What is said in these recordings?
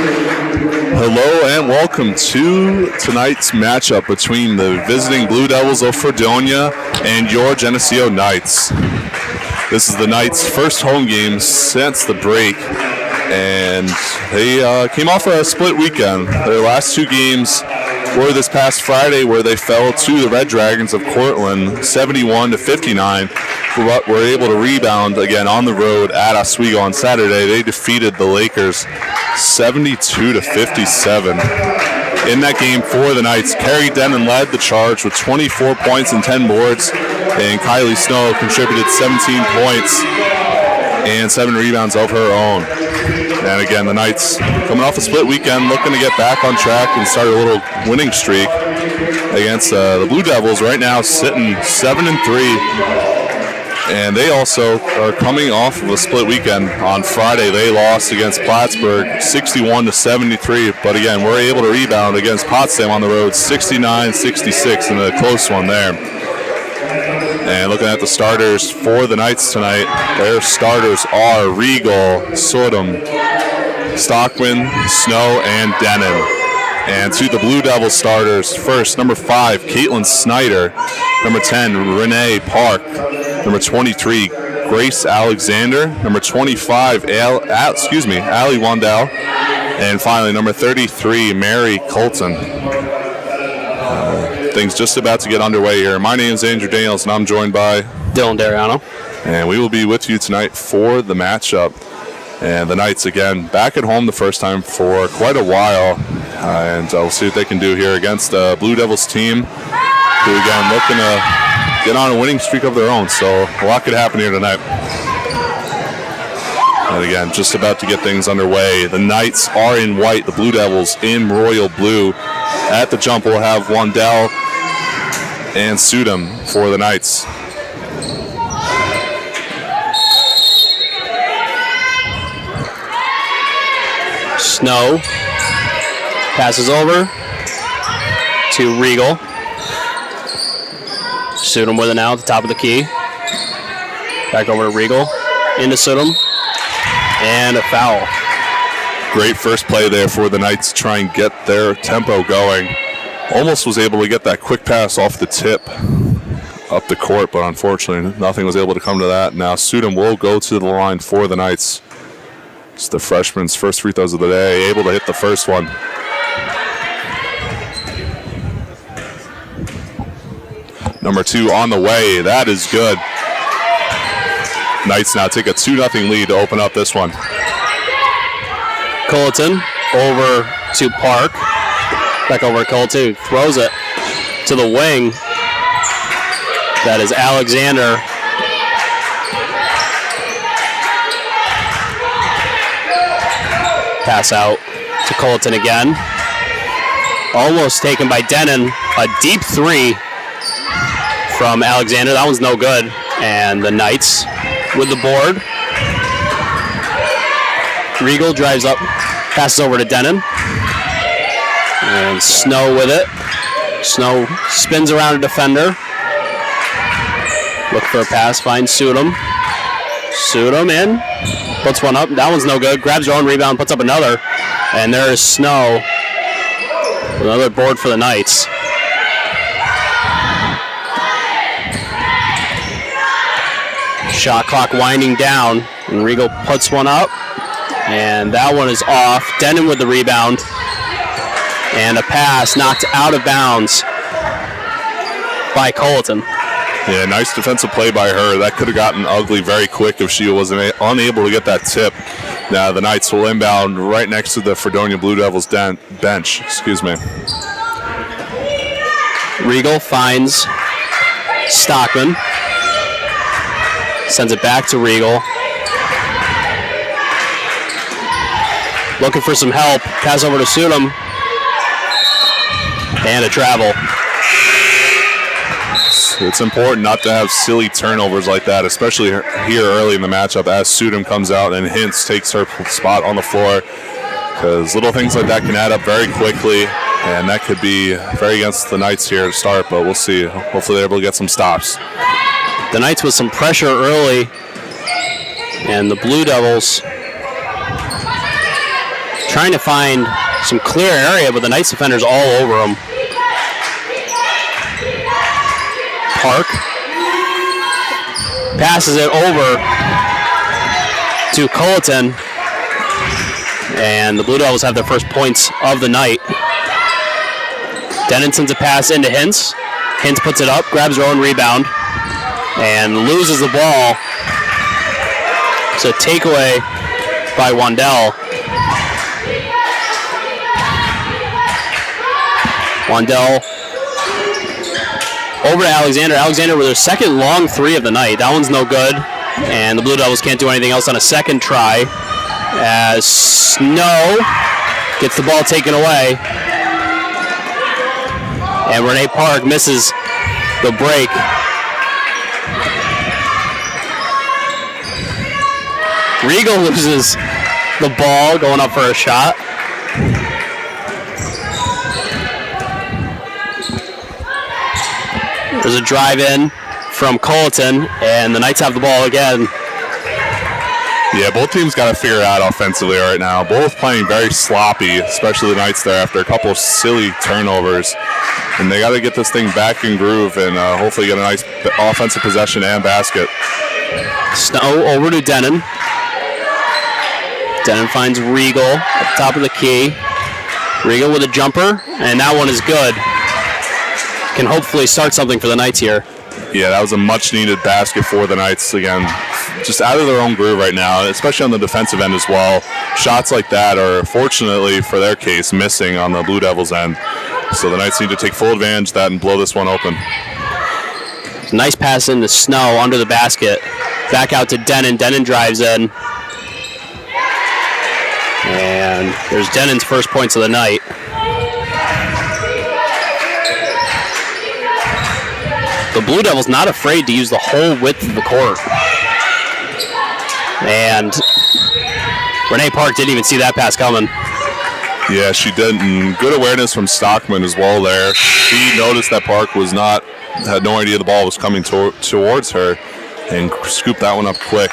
Hello and welcome to tonight's matchup between the visiting Blue Devils of Fredonia and your Geneseo Knights. This is the Knights' first home game since the break, and they came off a split weekend. Their last two games were this past Friday, where they fell to the Red Dragons of Cortland 71-59, but were able to rebound again on the road at Oswego on Saturday. They defeated the Lakers 72-57. In that game for the Knights, Carrie Denon led the charge with 24 points and 10 boards, and Kylie Snow contributed 17 points and 7 rebounds of her own. And again, the Knights coming off a split weekend, looking to get back on track and start a little winning streak against the Blue Devils. Right now sitting 7-3. And they also are coming off of a split weekend. On Friday, they lost against Plattsburgh 61-73. But again, we're able to rebound against Potsdam on the road 69-66 in a close one there. And looking at the starters for the Knights tonight, their starters are Regal, Sodom, Stockman, Snow, and Denon. And to the Blue Devil starters, first, number 5, Caitlin Snyder. Number 10, Renee Park. Number 23, Grace Alexander. Number 25, Allie Wandell. And finally, number 33, Mary Colton. Things just about to get underway here. My name is Andrew Daniels, and I'm joined by Dylan Dariano. And we will be with you tonight for the matchup. And the Knights, again, back at home the first time for quite a while. And we'll see what they can do here against the Blue Devils team, who, again, looking to get on a winning streak of their own. So a lot could happen here tonight. And again, just about to get things underway. The Knights are in white, the Blue Devils in royal blue. At the jump, we'll have Wandell and Sudam for the Knights. Snow passes over to Regal. Sudam with it now at the top of the key. Back over to Regal. Into Sudam. And a foul. Great first play there for the Knights to try and get their tempo going. Almost was able to get that quick pass off the tip up the court, but unfortunately nothing was able to come to that. Now Sudam will go to the line for the Knights. It's the freshman's first free throws of the day, able to hit the first one. Number 2 on the way. That is good. Knights now take a 2-0 lead to open up this one. Colton over to Park. Back over to Colton, who throws it to the wing. That is Alexander. Pass out to Colton again. Almost taken by Denon. A deep 3 from Alexander. That one's no good. And the Knights with the board. Regal drives up, passes over to Denon. And Snow with it. Snow spins around a defender. Look for a pass, finds Sudam. Sudam in, puts one up. That one's no good. Grabs her own rebound, puts up another. And there is Snow. Another board for the Knights. Shot clock winding down, and Regal puts one up, and that one is off. Denon with the rebound, and a pass knocked out of bounds by Colton. Yeah, nice defensive play by her. That could have gotten ugly very quick if she was unable to get that tip. Now the Knights will inbound right next to the Fredonia Blue Devils bench. Regal finds Stockman. Sends it back to Regal. Looking for some help. Pass over to Sudam. And a travel. It's important not to have silly turnovers like that, especially here early in the matchup as Sudam comes out and Hintz takes her spot on the floor, because little things like that can add up very quickly, and that could be very against the Knights here to start, but we'll see. Hopefully they're able to get some stops. The Knights with some pressure early, and the Blue Devils trying to find some clear area, but the Knights defenders all over them. Park passes it over to Colleton, and the Blue Devils have their first points of the night. Denon sends a pass into Hintz. Hintz puts it up, grabs her own rebound, and loses the ball. It's a takeaway by Wandell. Wandell over to Alexander. Alexander with her second long three of the night. That one's no good, and the Blue Devils can't do anything else on a second try as Snow gets the ball taken away. And Renee Park misses the break. Regal loses the ball going up for a shot. There's a drive in from Colleton, and the Knights have the ball again. Yeah, both teams got to figure it out offensively right now. Both playing very sloppy, especially the Knights there after a couple of silly turnovers. And they got to get this thing back in groove and hopefully get a nice offensive possession and basket. Snow over to Denon. Denon finds Regal at the top of the key. Regal with a jumper, and that one is good. Can hopefully start something for the Knights here. Yeah, that was a much-needed basket for the Knights. Again, just out of their own groove right now, especially on the defensive end as well. Shots like that are, fortunately for their case, missing on the Blue Devils' end. So the Knights need to take full advantage of that and blow this one open. Nice pass into Snow under the basket. Back out to Denon. Denon drives in. And there's Denon's first points of the night. The Blue Devils not afraid to use the whole width of the court. And Renee Park didn't even see that pass coming. Yeah, she didn't. And good awareness from Stockman as well there. She noticed that Park had no idea the ball was coming towards her and scooped that one up quick.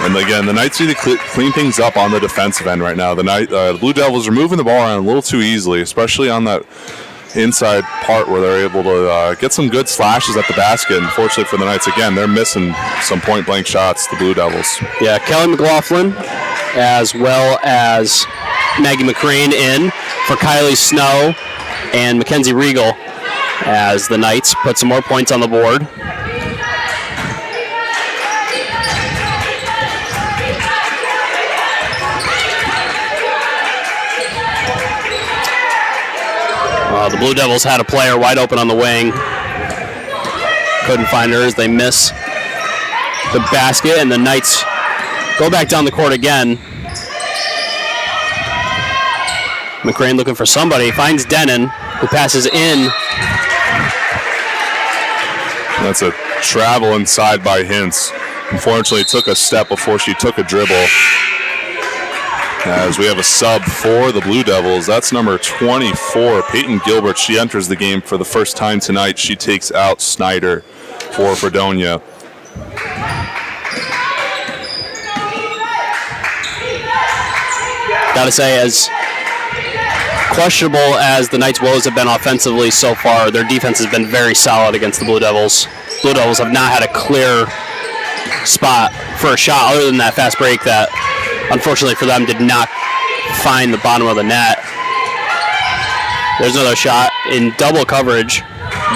And again, the Knights need to clean things up on the defensive end right now. The Blue Devils are moving the ball around a little too easily, especially on that inside part where they're able to get some good slashes at the basket. And fortunately for the Knights, again, they're missing some point-blank shots, the Blue Devils. Yeah, Kelly McLaughlin as well as Maggie McCrane in for Kylie Snow and Mackenzie Regal as the Knights put some more points on the board. The Blue Devils had a player wide open on the wing. Couldn't find her as they miss the basket, and the Knights go back down the court again. McCrane looking for somebody, finds Denon, who passes in. That's a travel inside by Hintz. Unfortunately, took a step before she took a dribble. As we have a sub for the Blue Devils. That's number 24, Peyton Gilbert. She enters the game for the first time tonight. She takes out Snyder for Fredonia. Gotta say, as questionable as the Knights' woes have been offensively so far, their defense has been very solid against the Blue Devils. Blue Devils have not had a clear spot for a shot other than that fast break that, unfortunately for them, did not find the bottom of the net. There's another shot in double coverage.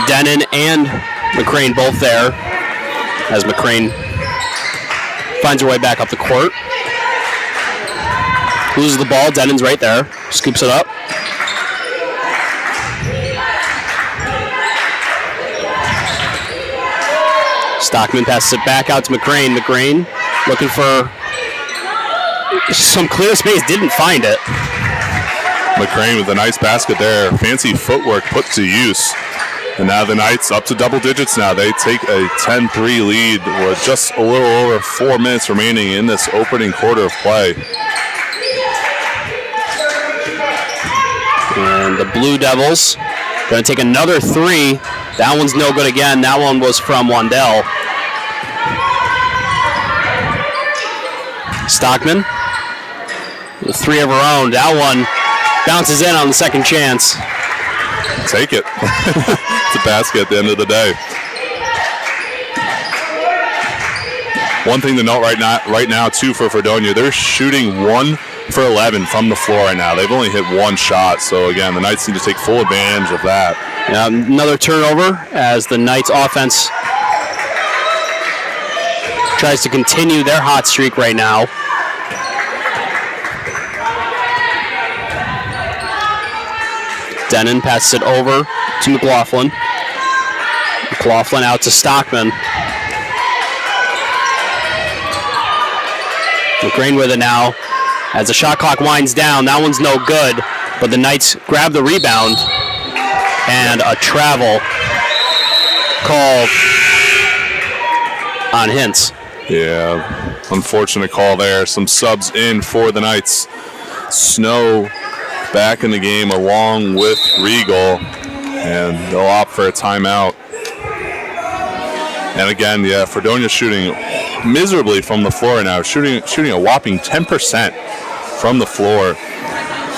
Denon and McCrane both there as McCrane finds her way back up the court. Loses the ball. Denon's right there. Scoops it up. Stockman passes it back out to McCrane. McCrane looking for some clear space, didn't find it. McCrane with a nice basket there. Fancy footwork put to use. And now the Knights up to double digits now. They take a 10-3 lead with just a little over 4 minutes remaining in this opening quarter of play. And the Blue Devils going to take another three. That one's no good again. That one was from Wandell. Stockman with 3 of her own. That one bounces in on the second chance. Take it. It's a basket at the end of the day. One thing to note right now too for Fredonia, they're shooting 1 for 11 from the floor right now. They've only hit 1 shot, so again, the Knights need to take full advantage of that. Another turnover as the Knights offense tries to continue their hot streak right now. Denon passes it over to McLaughlin. McLaughlin out to Stockman. McGrain with it now. As the shot clock winds down, that one's no good, but the Knights grab the rebound, and a travel called on Hintz. Yeah, unfortunate call there. Some subs in for the Knights. Snow back in the game along with Regal, and they'll opt for a timeout. And again, yeah, Fredonia shooting miserably from the floor now, shooting a whopping 10% from the floor,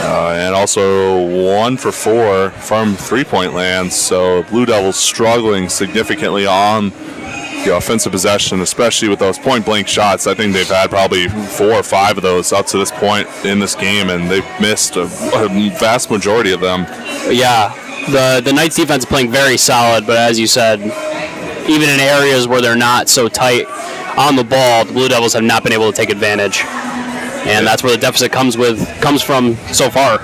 and also 1 for 4 from three-point land. So Blue Devils struggling significantly on the offensive possession, especially with those point-blank shots. I think they've had probably 4 or 5 of those up to this point in this game, and they've missed a vast majority of them. Yeah, the Knights defense is playing very solid, but as you said, even in areas where they're not so tight on the ball, the Blue Devils have not been able to take advantage. And that's where the deficit comes from so far.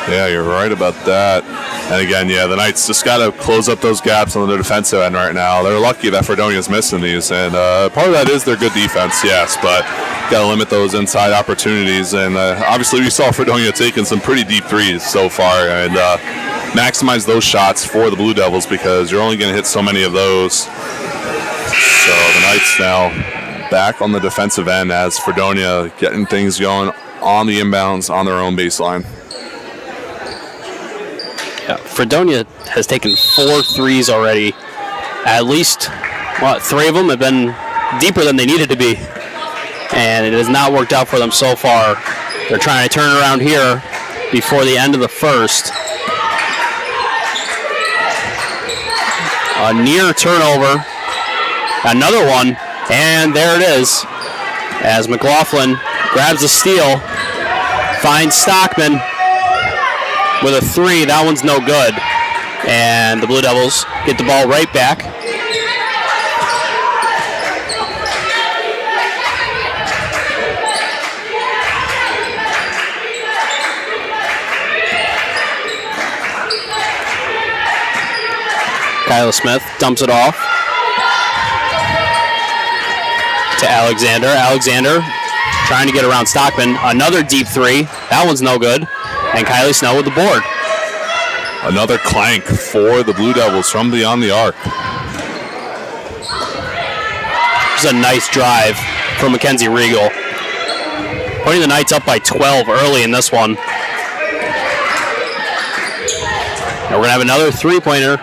Yeah, you're right about that. And again, yeah, the Knights just got to close up those gaps on the defensive end right now. They're lucky that Fredonia's missing these, and part of that is their good defense, yes, but got to limit those inside opportunities. And obviously, we saw Fredonia taking some pretty deep threes so far, and maximize those shots for the Blue Devils because you're only going to hit so many of those. So the Knights now back on the defensive end as Fredonia getting things going on the inbounds on their own baseline. Yeah, Fredonia has taken 4 threes already. At least 3 of them have been deeper than they needed to be. And it has not worked out for them so far. They're trying to turn around here before the end of the first. A near turnover. Another one. And there it is. As McLaughlin grabs a steal, finds Stockman with a 3. That one's no good. And the Blue Devils get the ball right back. Kyla Smith dumps it off to Alexander. Alexander trying to get around Stockman. Another deep 3. That one's no good. And Kylie Snow with the board. Another clank for the Blue Devils from beyond the arc. This is a nice drive from Mackenzie Regal. Putting the Knights up by 12 early in this one. And we're going to have another 3-pointer.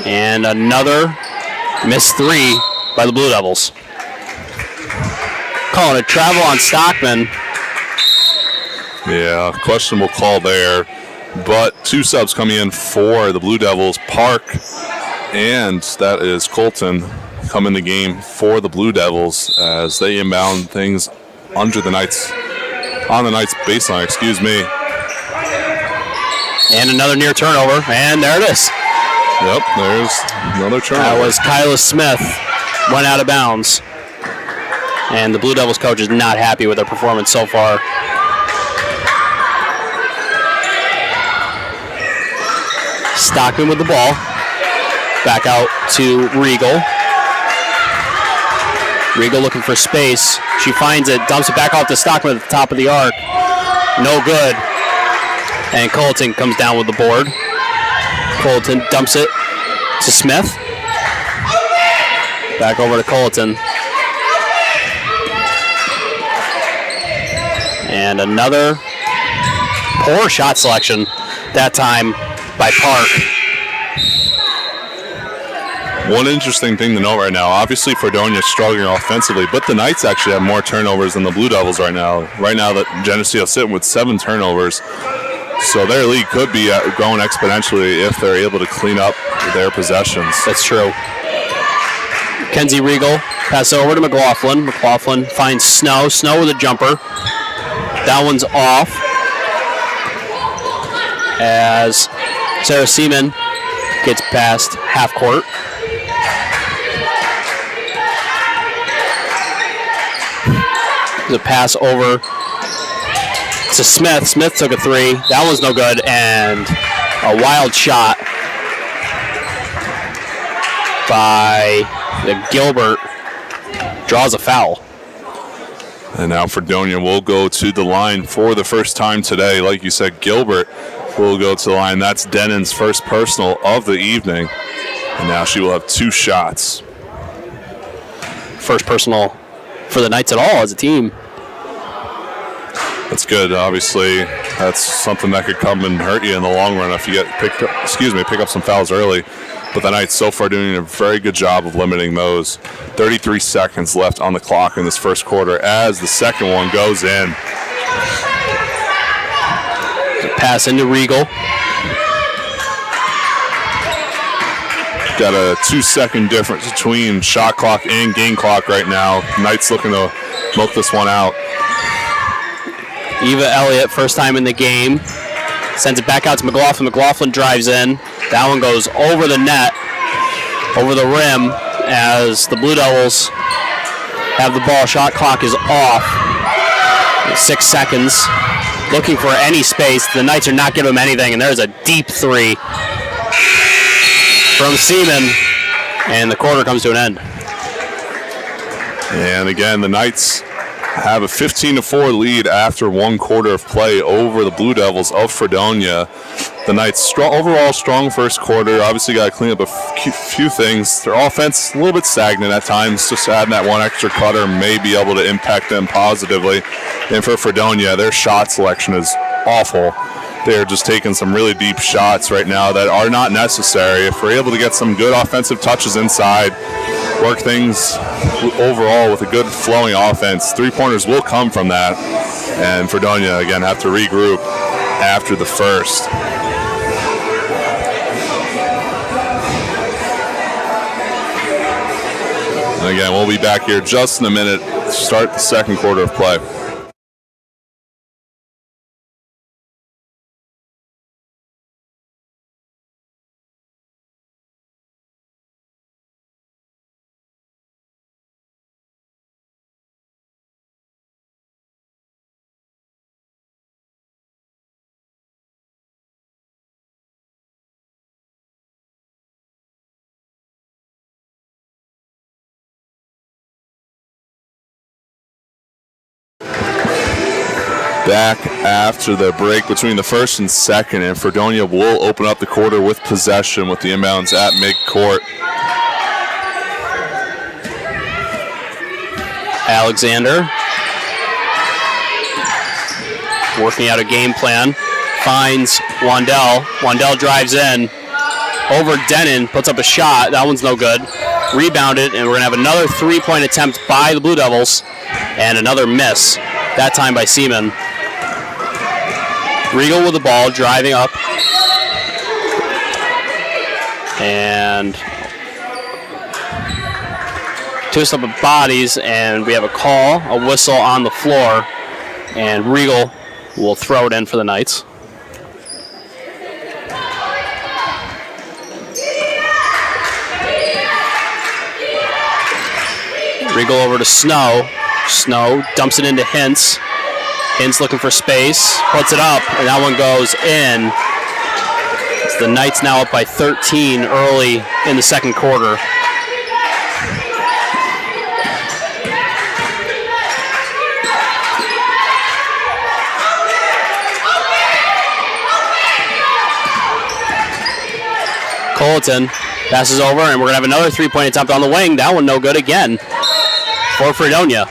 And another missed 3 by the Blue Devils. Calling a travel on Stockman. Yeah, questionable call there. But 2 subs coming in for the Blue Devils. Park and that is Colton come in the game for the Blue Devils as they inbound things under the Knights, on the Knights baseline, excuse me. And another near turnover, and there it is. Yep, there's another turnover. That was Kyla Smith, went out of bounds. And the Blue Devils coach is not happy with their performance so far. Stockman with the ball. Back out to Regal. Regal looking for space. She finds it, dumps it back off to Stockman at the top of the arc. No good. And Colton comes down with the board. Colton dumps it to Smith. Back over to Colton. And another poor shot selection, that time by Park. One interesting thing to note right now, obviously Fredonia is struggling offensively, but the Knights actually have more turnovers than the Blue Devils right now. Right now, the Geneseo sitting with 7 turnovers, so their lead could be growing exponentially if they're able to clean up their possessions. That's true. Kenzie Regal pass over to McLaughlin. McLaughlin finds Snow. Snow with a jumper. That one's off as Sarah Seaman gets past half court. The pass over to Smith. Smith took a 3. That one's no good, and a wild shot by Gilbert draws a foul. And now Fredonia will go to the line for the first time today. Like you said, Gilbert will go to the line. That's Denon's first personal of the evening. And now she will have 2 shots. First personal for the Knights at all as a team. That's good. Obviously, that's something that could come and hurt you in the long run if you get pick up some fouls early. But the Knights so far doing a very good job of limiting those. 33 seconds left on the clock in this first quarter as the second one goes in. Pass into Regal. Got a 2-second difference between shot clock and game clock right now. Knights looking to milk this one out. Eva Elliott, first time in the game, sends it back out to McLaughlin. McLaughlin drives in. That one goes over the net, over the rim, as the Blue Devils have the ball. Shot clock is off. 6 seconds. Looking for any space. The Knights are not giving them anything, and there's a deep 3 from Seaman, and the quarter comes to an end. And again, the Knights have a 15-4 lead after 1 quarter of play over the Blue Devils of Fredonia. The Knights overall strong first quarter. Obviously got to clean up a few things. Their offense a little bit stagnant at times. Just adding that 1 extra cutter may be able to impact them positively. And for Fredonia, their shot selection is awful. They're just taking some really deep shots right now that are not necessary. If we're able to get some good offensive touches inside, work things overall with a good flowing offense, 3-pointers will come from that. And Fredonia, again, have to regroup after the first. And again, we'll be back here just in a minute to start the second quarter of play. Back after the break between the first and second, and Fredonia will open up the quarter with possession with the inbounds at midcourt. Alexander working out a game plan, finds Wandell. Wandell drives in over Denon, puts up a shot. That one's no good. Rebounded, and we're going to have another 3-point attempt by the Blue Devils and another miss, that time by Seaman. Regal with the ball, driving up. And twist up of bodies, and we have a call, a whistle on the floor, and Regal will throw it in for the Knights. Regal over to Snow. Snow dumps it into Hintz. Hintz looking for space, puts it up, and that one goes in. It's the Knights now up by 13 early in the second quarter. Colleton passes over, and we're going to have another 3-point attempt on the wing. That one no good again for Fredonia.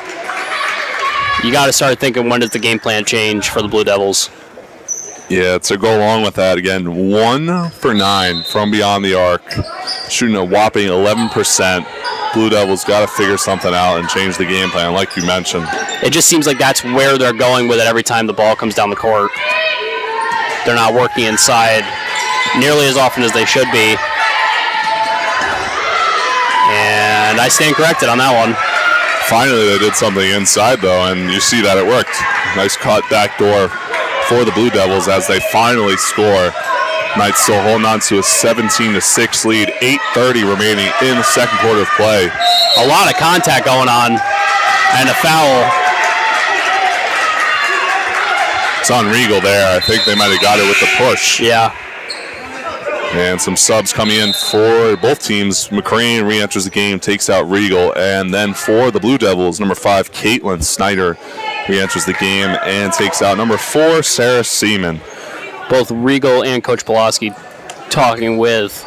You got to start thinking, when does the game plan change for the Blue Devils? Yeah, to go along with that, again, 1 for 9 from beyond the arc. shooting a whopping 11%. Blue Devils got to figure something out and change the game plan, like you mentioned. It just seems like that's where they're going with it every time the ball comes down the court. They're not working inside nearly as often as they should be. And I stand corrected on that one. Finally, they did something inside, though, and you see that it worked. Nice cut back door for the Blue Devils as they finally score. Knights still holding on to a 17-6 lead, 8:30 remaining in the second quarter of play. A lot of contact going on, and a foul. It's on Regal there. I think they might have got it with the push. Yeah. And some subs coming in for both teams. McCrane re-enters the game, takes out Regal. And then for the Blue Devils, number 5, Caitlin Snyder re-enters the game and takes out number 4, Sarah Seaman. Both Regal and Coach Pulaski talking with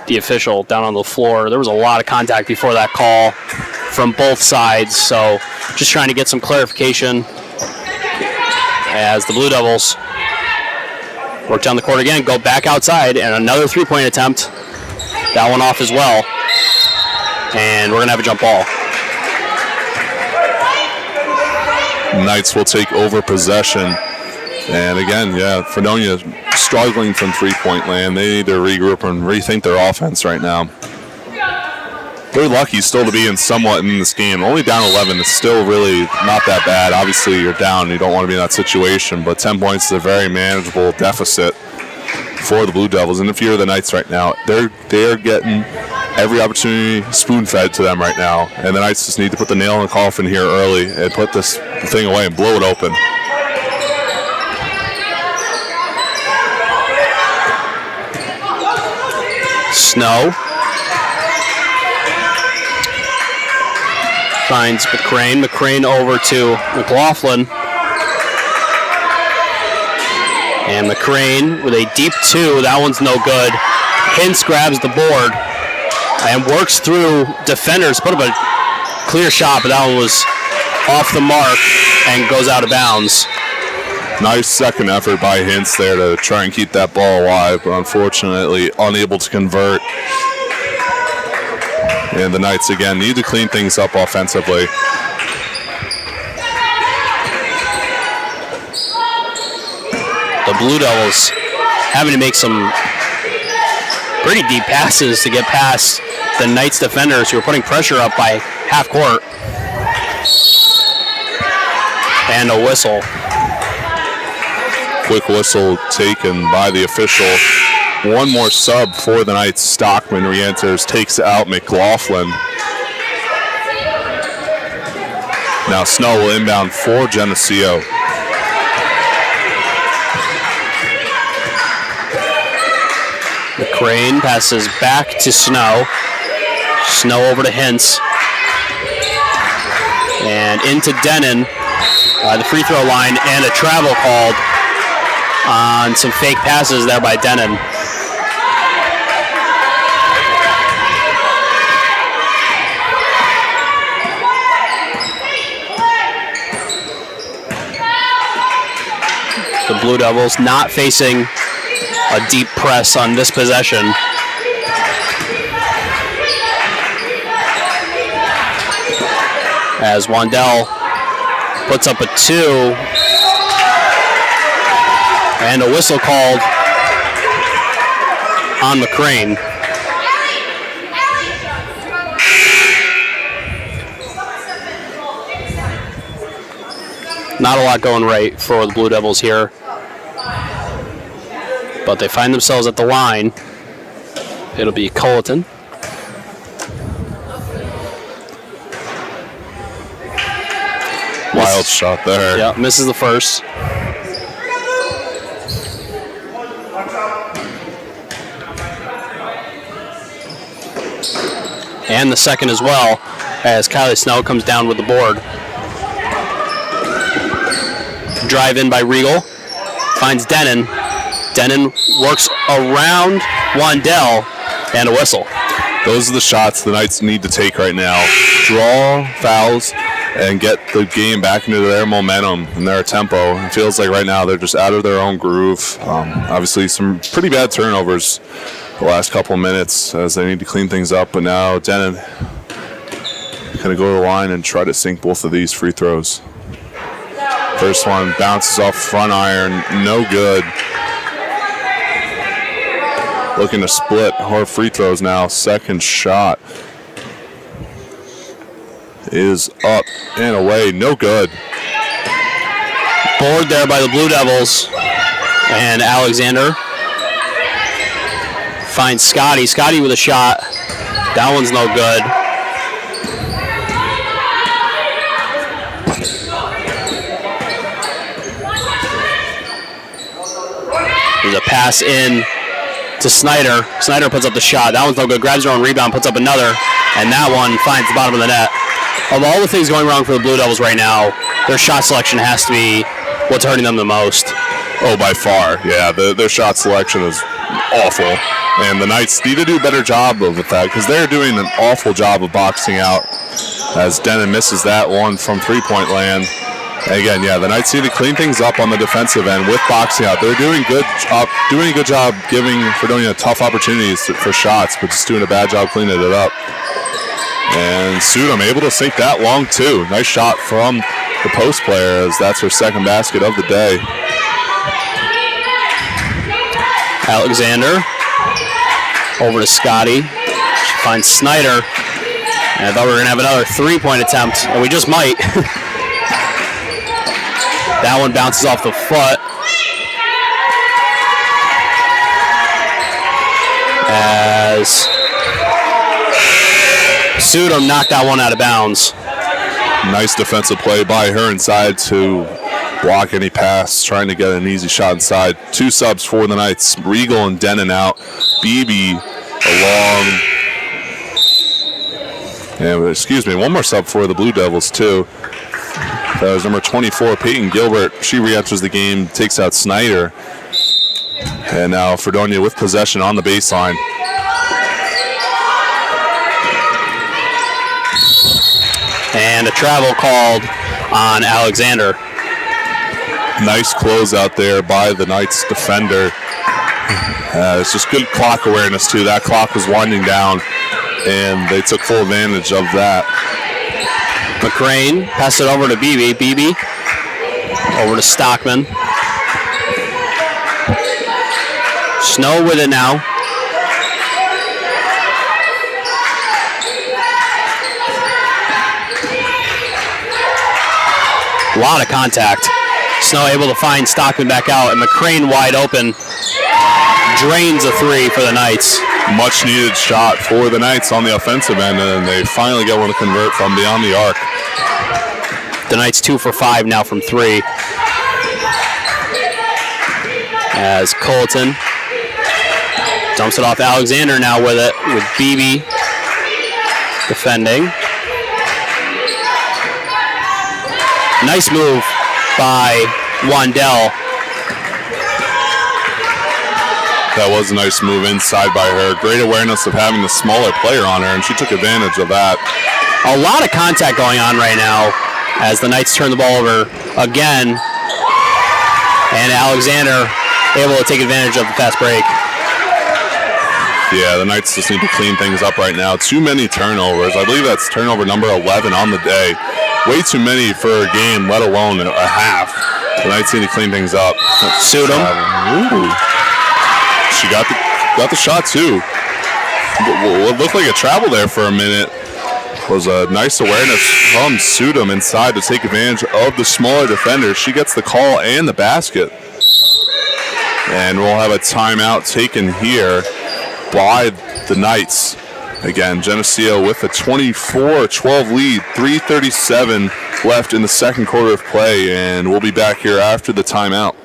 the official down on the floor. There was a lot of contact before that call from both sides, so just trying to get some clarification as the Blue Devils work down the court again, go back outside, and another three-point attempt. That one off as well. And we're going to have a jump ball. Knights will take over possession. And again, Fredonia struggling from three-point land. They need to regroup and rethink their offense right now. They're lucky still to be somewhat in this game. Only down 11 is still really not that bad. Obviously, you're down. You don't want to be in that situation. But 10 points is a very manageable deficit for the Blue Devils. And if you're the Knights right now, they're getting every opportunity spoon-fed to them right now. And the Knights just need to put the nail in the coffin here early and put this thing away and blow it open. Snow finds McCrane. McCrane over to McLaughlin. And McCrane with a deep 2. That one's no good. Hintz grabs the board and works through defenders. Put up a clear shot, but that one was off the mark and goes out of bounds. Nice second effort by Hintz there to try and keep that ball alive, but unfortunately unable to convert. And the Knights, again, need to clean things up offensively. The Blue Devils having to make some pretty deep passes to get past the Knights defenders who are putting pressure up by half court. And a whistle. Quick whistle taken by the official. One more sub for the Knights. Stockman re-enters, takes out McLaughlin. Now Snow will inbound for Geneseo. McCrane passes back to Snow. Snow over to Hintz. And into Denon by the free throw line, and a travel called on some fake passes there by Denon. The Blue Devils not facing a deep press on this possession. As Wandell puts up a 2. And a whistle called on McCrane. Not a lot going right for the Blue Devils here. But they find themselves at the line. It'll be Culleton. Wild shot there. Yeah, misses the first. And the second as well, as Kylie Snow comes down with the board. Drive in by Regal. Finds Denon. Denon works around Wandell, and a whistle. Those are the shots the Knights need to take right now. Draw fouls and get the game back into their momentum and their tempo. It feels like right now they're just out of their own groove. Obviously, some pretty bad turnovers the last couple of minutes as they need to clean things up. But now Denon going to go to the line and try to sink both of these free throws. First one bounces off front iron, no good. Looking to split her free throws now. Second shot is up and away, no good. Board there by the Blue Devils. And Alexander finds Scotty. Scotty with a shot. That one's no good. There's a pass in to Snyder. Snyder puts up the shot. That one's no good. Grabs her own rebound, puts up another, and that one finds the bottom of the net. Of all the things going wrong for the Blue Devils right now, their shot selection has to be what's hurting them the most. Oh, by far. Yeah, their shot selection is awful. And the Knights need to do a better job of that because they're doing an awful job of boxing out as Denon misses that one from three-point land. And again, yeah, the Knights need to clean things up on the defensive end with boxing out. They're doing a good job giving Fredonia tough opportunities for shots, but just doing a bad job cleaning it up. And Sudam able to sink that long too. Nice shot from the post player as that's her second basket of the day. Alexander over to Scotty. She finds Snyder. And I thought we were going to have another three-point attempt, and we just might. That one bounces off the foot. As Sudam knocked that one out of bounds. Nice defensive play by her inside to block any pass, trying to get an easy shot inside. Two subs for the Knights. Regal and Denon out. BB along. And, one more sub for the Blue Devils too. That was number 24, Peyton Gilbert. She re-enters the game, takes out Snyder. And now Fredonia with possession on the baseline. And a travel called on Alexander. Nice close out there by the Knights defender. It's just good clock awareness too. That clock was winding down, and they took full advantage of that. McCrane passed it over to BB. BB over to Stockman. Snow with it now. A lot of contact. Snow able to find Stockman back out, and McCrane wide open. Drains a three for the Knights. Much needed shot for the Knights on the offensive end, and they finally get one to convert from beyond the arc. The Knights 2 for 5 now from three. As Colton dumps it off Alexander now with it, with BB defending. Nice move by Wandell. That was a nice move inside by her. Great awareness of having the smaller player on her, and she took advantage of that. A lot of contact going on right now as the Knights turn the ball over again. And Alexander able to take advantage of the fast break. Yeah, the Knights just need to clean things up right now. Too many turnovers. I believe that's turnover number 11 on the day. Way too many for a game, let alone a half. The Knights need to clean things up. Sudam. Ooh. She got the shot too. What looked like a travel there for a minute was a nice awareness from Sudam inside to take advantage of the smaller defender. She gets the call and the basket. And we'll have a timeout taken here by the Knights. Again, Geneseo with a 24-12 lead, 3:37 left in the second quarter of play, and we'll be back here after the timeout.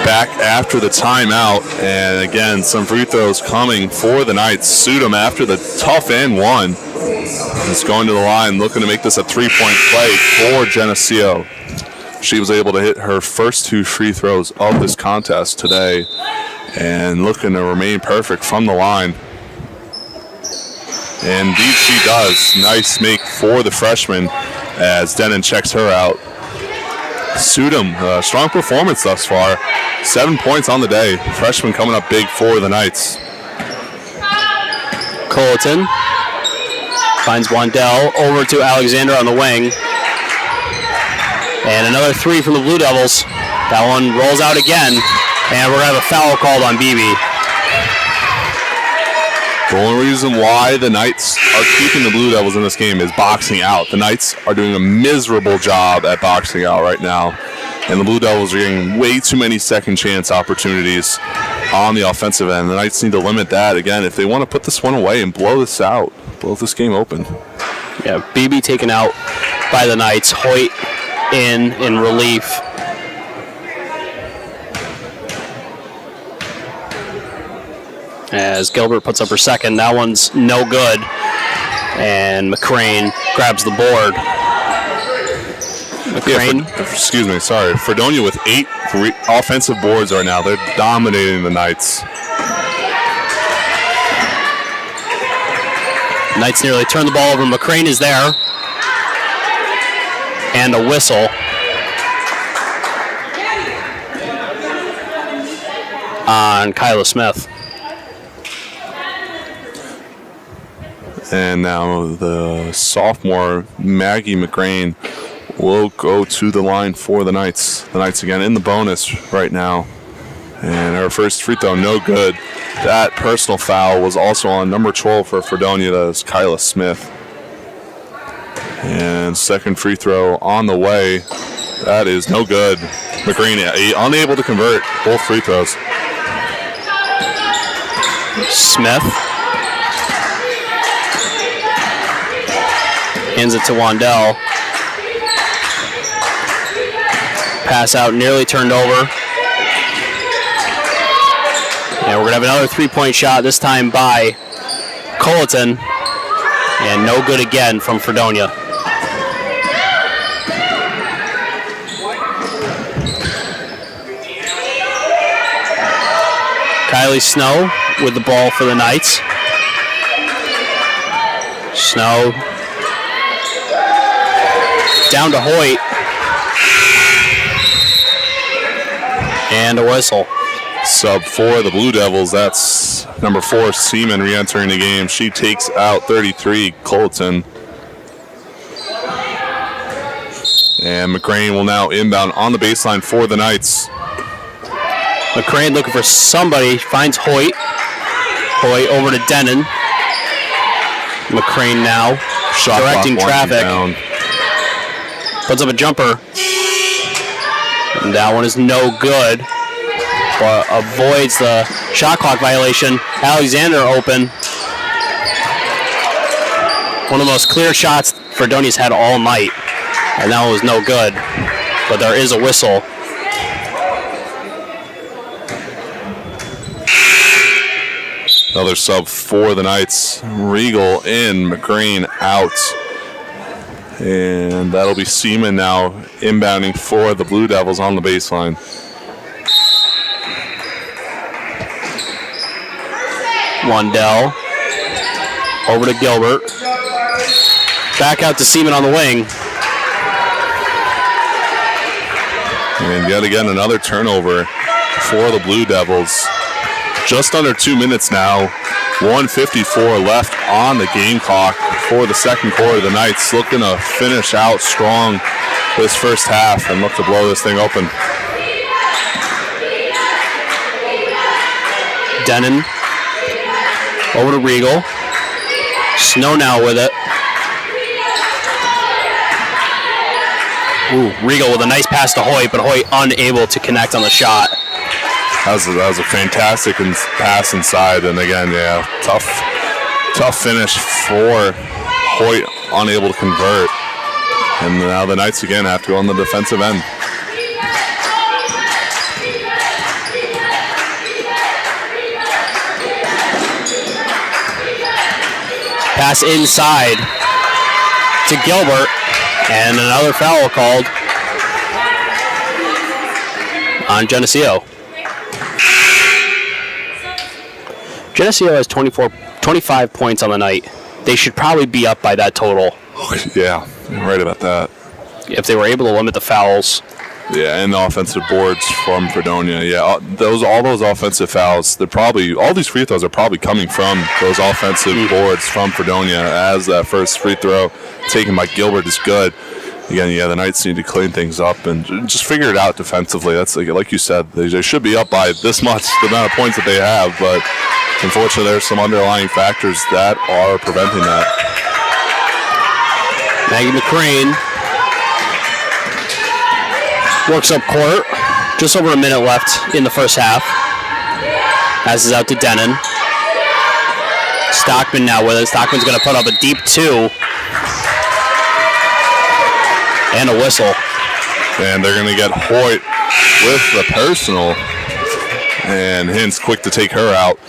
back after the timeout. And again, some free throws coming for the Knights. Sudam, after the tough and one, is going to the line, looking to make this a three-point play for Geneseo. She was able to hit her first 2 free throws of this contest today and looking to remain perfect from the line. And indeed she does. Nice make for the freshman as Denon checks her out. Sudam, strong performance thus far. 7 points on the day. Freshman coming up big for the Knights. Colleton finds Wandell over to Alexander on the wing. And another 3 from the Blue Devils. That one rolls out again. And we're going to have a foul called on BB. The only reason why the Knights are keeping the Blue Devils in this game is boxing out. The Knights are doing a miserable job at boxing out right now. And the Blue Devils are getting way too many second chance opportunities on the offensive end. The Knights need to limit that, again, if they want to put this one away and blow this out, blow this game open. Yeah, BB taken out by the Knights. Hoyt in relief. As Gilbert puts up her second. That one's no good. And McCrane grabs the board. McCrane. Yeah, Fredonia with 8 offensive boards right now. They're dominating the Knights. Knights nearly turn the ball over. McCrane is there. And a whistle. On Kyla Smith. And now the sophomore, Maggie McCrane, will go to the line for the Knights. The Knights again in the bonus right now. And her first free throw, no good. That personal foul was also on number 12 for Fredonia. That is Kyla Smith. And second free throw on the way. That is no good. McCrane unable to convert both free throws. Smith hands it to Wandell. Pass out, nearly turned over. And we're going to have another three-point shot, this time by Colleton. And no good again from Fredonia. Kylie Snow with the ball for the Knights. Snow down to Hoyt. And a whistle. Sub for the Blue Devils. That's number 4, Seaman, re-entering the game. She takes out 33, Colleton. And McCrane will now inbound on the baseline for the Knights. McCrane looking for somebody, finds Hoyt. Hoyt over to Denon. McCrane now Shot directing traffic. Down. Puts up a jumper. And that one is no good, but avoids the shot clock violation. Alexander open. One of the most clear shots Fredonia's had all night. And that one was no good, but there is a whistle. Another sub for the Knights. Regal in, McCrane out. And that'll be Seaman now inbounding for the Blue Devils on the baseline. Wandell over to Gilbert. Back out to Seaman on the wing. And yet again, another turnover for the Blue Devils. Just under 2 minutes now. 1:54 left on the game clock for the second quarter. The Knights looking to finish out strong this first half and look to blow this thing open. Denon over to Regal. Snow now with it. Ooh, Regal with a nice pass to Hoyt, but Hoyt unable to connect on the shot. That was a fantastic pass inside, and again, yeah, tough finish for Hoyt, unable to convert. And now the Knights again have to go on the defensive end. Pass inside to Gilbert, and another foul called on Geneseo. Geneseo has 25 points on the night. They should probably be up by that total. Yeah, you're right about that. If they were able to limit the fouls. Yeah, and the offensive boards from Fredonia. Yeah, all those offensive fouls, all these free throws are probably coming from those offensive boards from Fredonia, as that first free throw taken by Gilbert is good. Again, yeah, the Knights need to clean things up and just figure it out defensively. That's like you said, they should be up by this much, the amount of points that they have, but unfortunately there's some underlying factors that are preventing that. Maggie McCrane works up court. Just over a minute left in the first half. Passes out to Denon. Stockman now with it. Stockman's going to put up a deep two. And a whistle. And they're going to get Hoyt with the personal. And Hintz quick to take her out.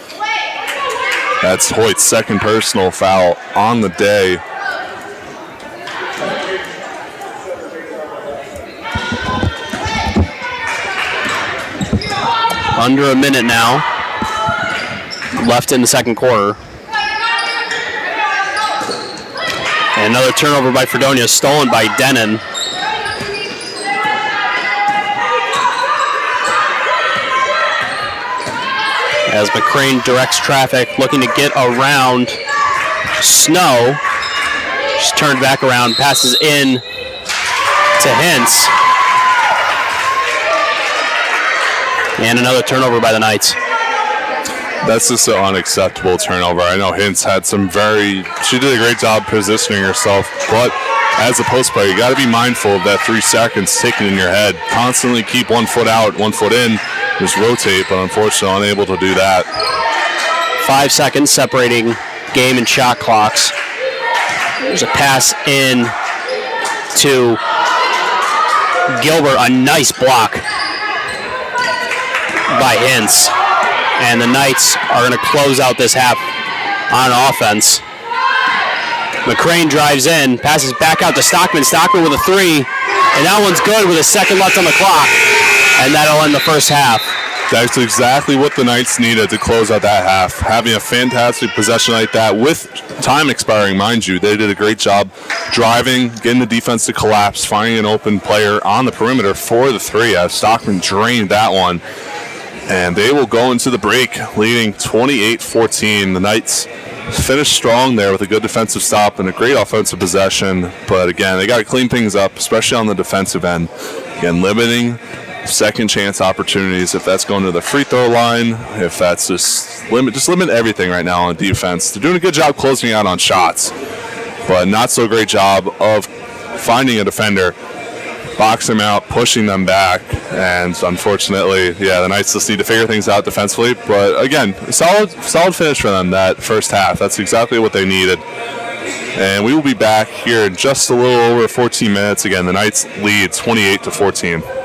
That's Hoyt's second personal foul on the day. Under a minute now left in the second quarter. And another turnover by Fredonia, stolen by Denon. As McCrane directs traffic, looking to get around Snow. She's turned back around, passes in to Hintz. And another turnover by the Knights. That's just an unacceptable turnover. I know Hintz had she did a great job positioning herself, but as a post player, you got to be mindful of that 3 seconds ticking in your head. Constantly keep 1 foot out, 1 foot in, just rotate, but unfortunately unable to do that. 5 seconds separating game and shot clocks. There's a pass in to Gilbert, a nice block by Hintz. And the Knights are going to close out this half on offense. McCrane drives in, passes back out to Stockman. Stockman with a three, and that one's good with a second left on the clock. And that'll end the first half. That's exactly what the Knights needed to close out that half. Having a fantastic possession like that with time expiring, mind you, they did a great job driving, getting the defense to collapse, finding an open player on the perimeter for the three as Stockman drained that one. And they will go into the break leading 28-14. The Knights finished strong there with a good defensive stop and a great offensive possession. But again, they got to clean things up, especially on the defensive end. Again, limiting second chance opportunities, if that's going to the free throw line, if that's just limit everything right now on defense. They're doing a good job closing out on shots, but not so great job of finding a defender, boxing them out, pushing them back, and unfortunately, the Knights just need to figure things out defensively. But again, solid finish for them that first half. That's exactly what they needed. And we will be back here in just a little over 14 minutes. Again, the Knights lead 28-14.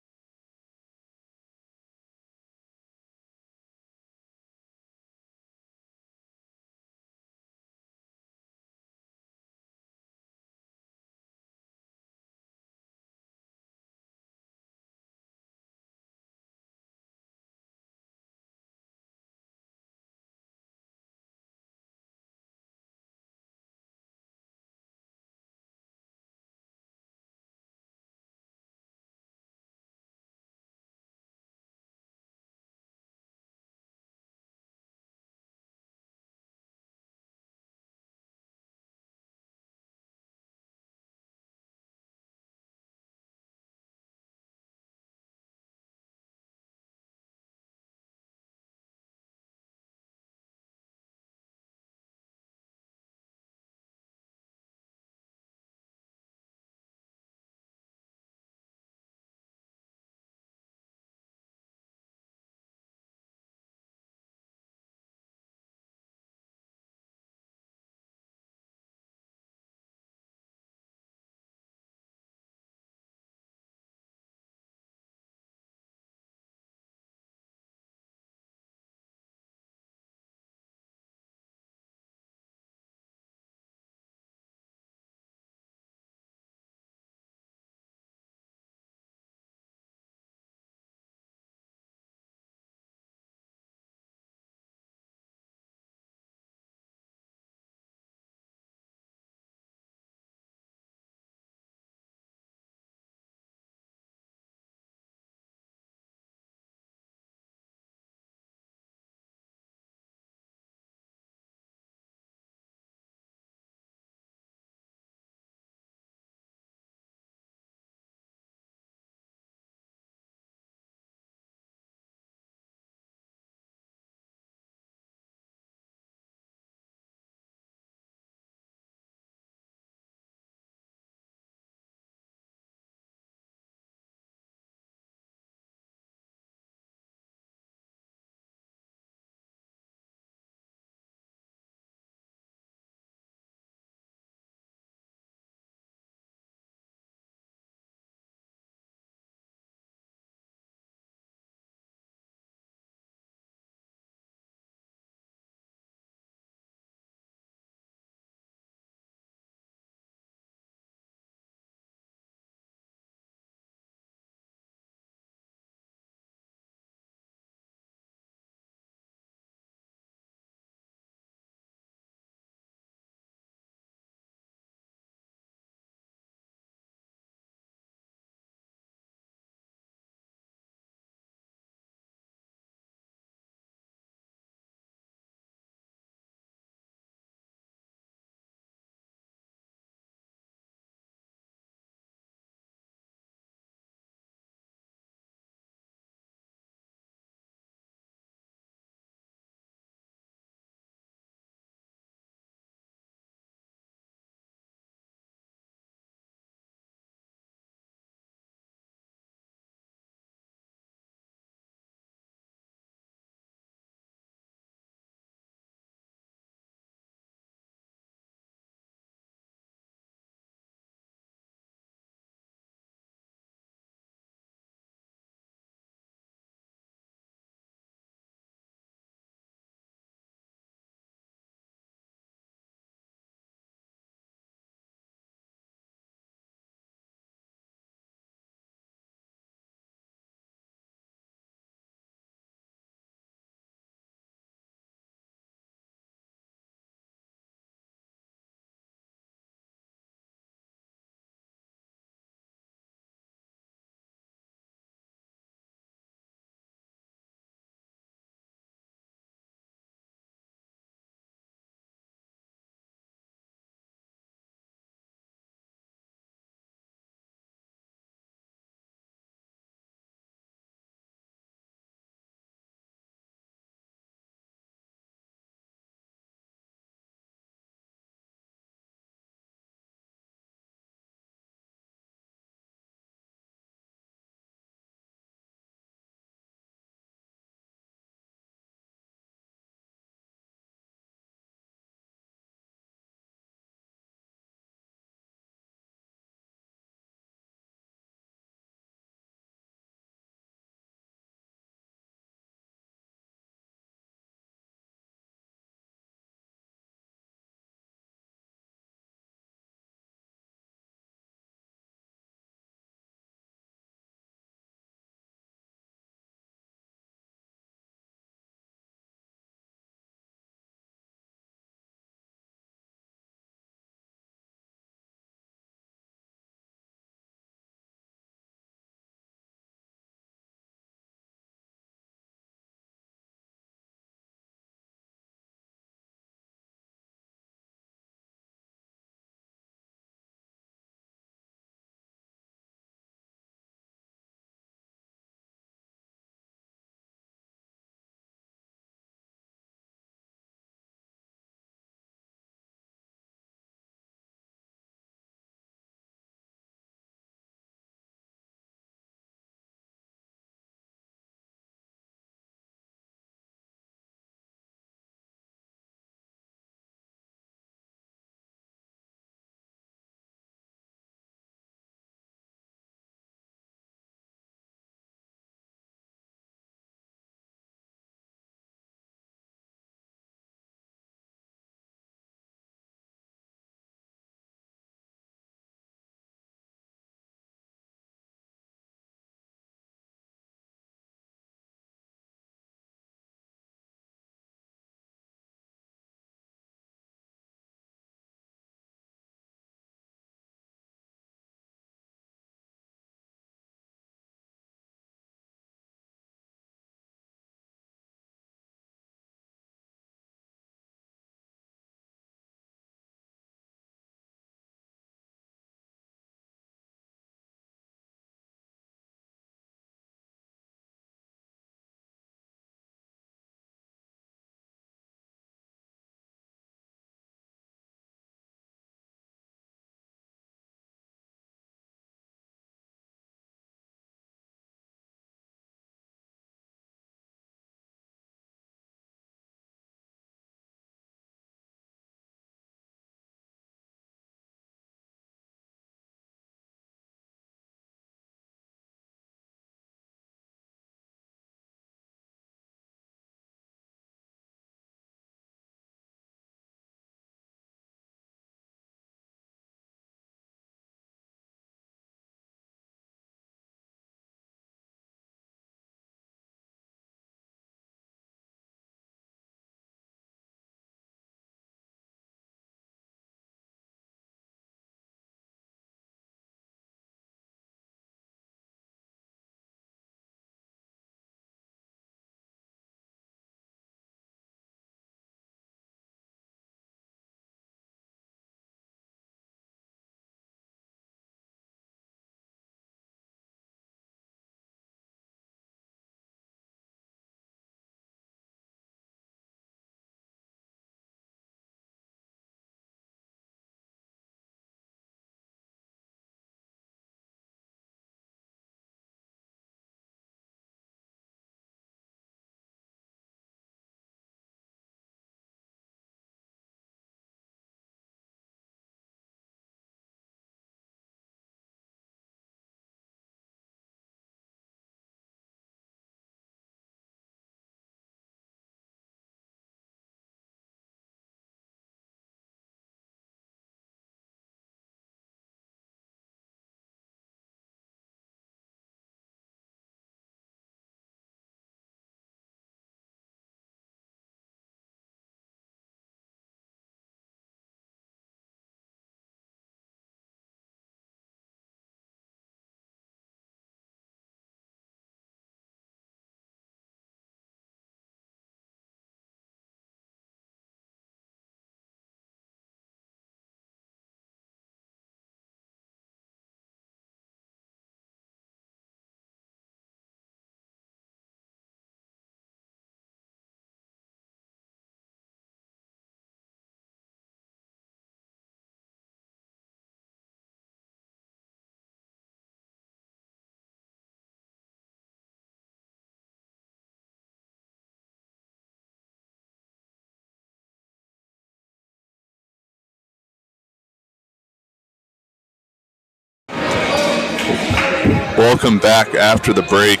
Welcome back after the break.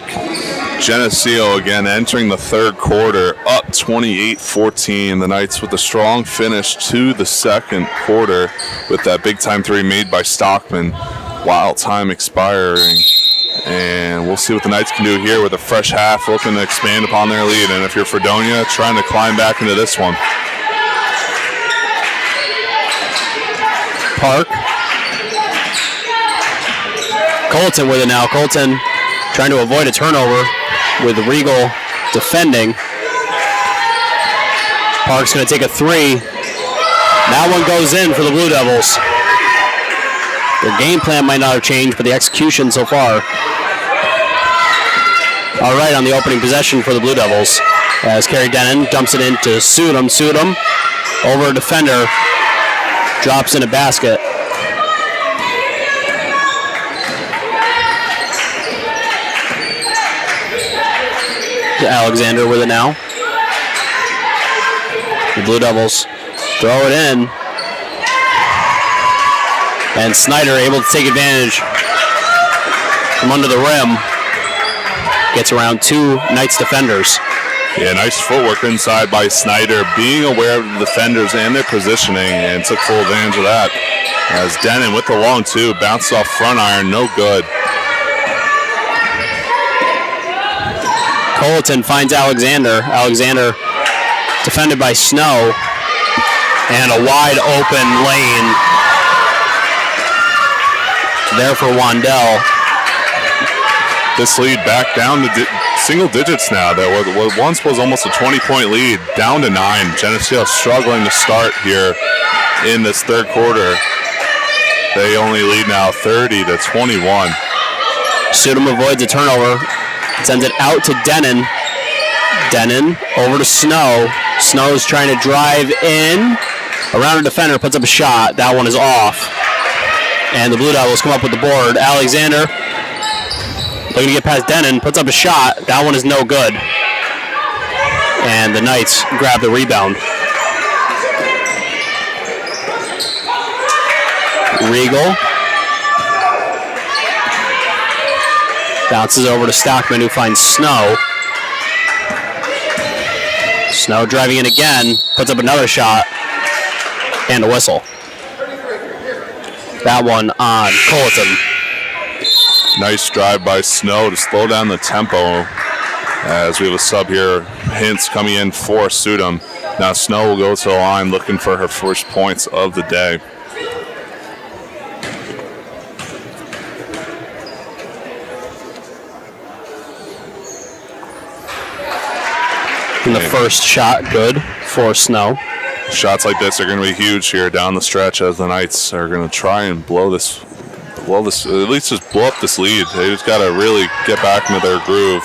Geneseo again entering the third quarter, up 28-14. The Knights with a strong finish to the second quarter with that big-time three made by Stockman while time expiring. And we'll see what the Knights can do here with a fresh half, looking to expand upon their lead. And if you're Fredonia, trying to climb back into this one. Park. Colton with it now. Colton trying to avoid a turnover with Regal defending. Park's going to take a three. That one goes in for the Blue Devils. Their game plan might not have changed, but the execution so far. All right, on the opening possession for the Blue Devils, as Kerry Denon dumps it into Sudom. Sudom over a defender, drops in a basket. Alexander with it now. The Blue Devils throw it in. And Snyder able to take advantage from under the rim. Gets around two Knights defenders. Yeah, nice footwork inside by Snyder, being aware of the defenders and their positioning, and took full advantage of that. As Denon with the long two, bounced off front iron, no good. Colton finds Alexander. Alexander defended by Snow. And a wide open lane there for Wandell. This lead back down to single digits now. What once was almost a 20-point lead, down to 9. Geneseo struggling to start here in this third quarter. They only lead now 30-21. Sudom avoids a turnover. Sends it out to Denon. Denon over to Snow. Snow's trying to drive in. Around a defender, puts up a shot. That one is off. And the Blue Devils come up with the board. Alexander looking to get past Denon, puts up a shot. That one is no good. And the Knights grab the rebound. Regal bounces over to Stockman, who finds Snow. Snow driving in again, puts up another shot, and a whistle. That one on Colton. Nice drive by Snow to slow down the tempo. As we have a sub here, Hintz coming in for Sudom. Now Snow will go to the line looking for her first points of the day. And the first shot good for Snow. Shots like this are going to be huge here down the stretch as the Knights are going to try and blow this, at least just blow up this lead. They just got to really get back into their groove.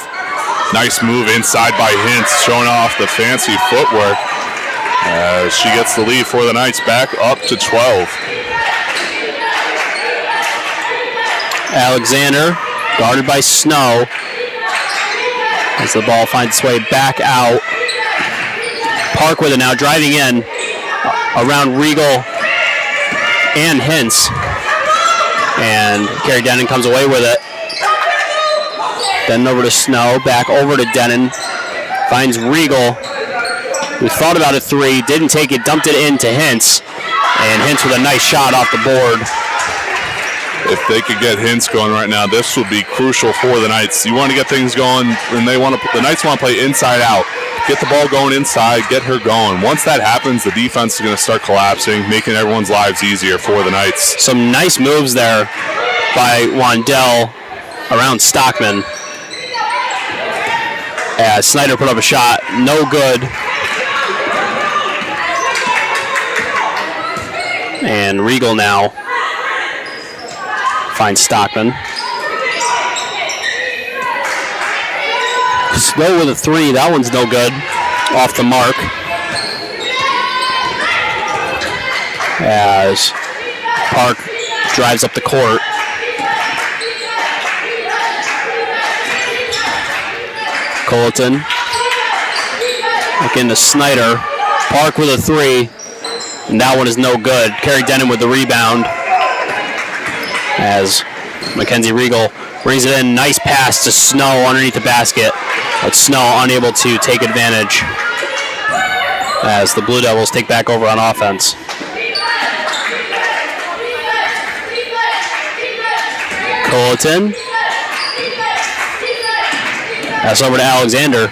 Nice move inside by Hintz, showing off the fancy footwork as she gets the lead for the Knights, back up to 12. Alexander guarded by Snow as the ball finds its way back out. Park with it now, driving in around Regal and Hintz. And Kerry Denon comes away with it. Then over to Snow, back over to Denon. Finds Regal, who thought about a three, didn't take it, dumped it into Hintz. And Hintz with a nice shot off the board. If they could get Hintz going right now, this would be crucial for the Knights. You want to get things going, and the Knights want to play inside out. Get the ball going inside, get her going. Once that happens, the defense is going to start collapsing, making everyone's lives easier for the Knights. Some nice moves there by Wandell around Stockman. As Snyder put up a shot, no good. And Regal now finds Stockman. Snow with a three. That one's no good. Off the mark. As Park drives up the court. Colton. Again to Snyder. Park with a three. And that one is no good. Kerry Denon with the rebound. As Mackenzie Regal Brings it in. Nice pass to Snow underneath the basket. But Snow unable to take advantage as the Blue Devils take back over on offense. Colleton. Pass over to Alexander.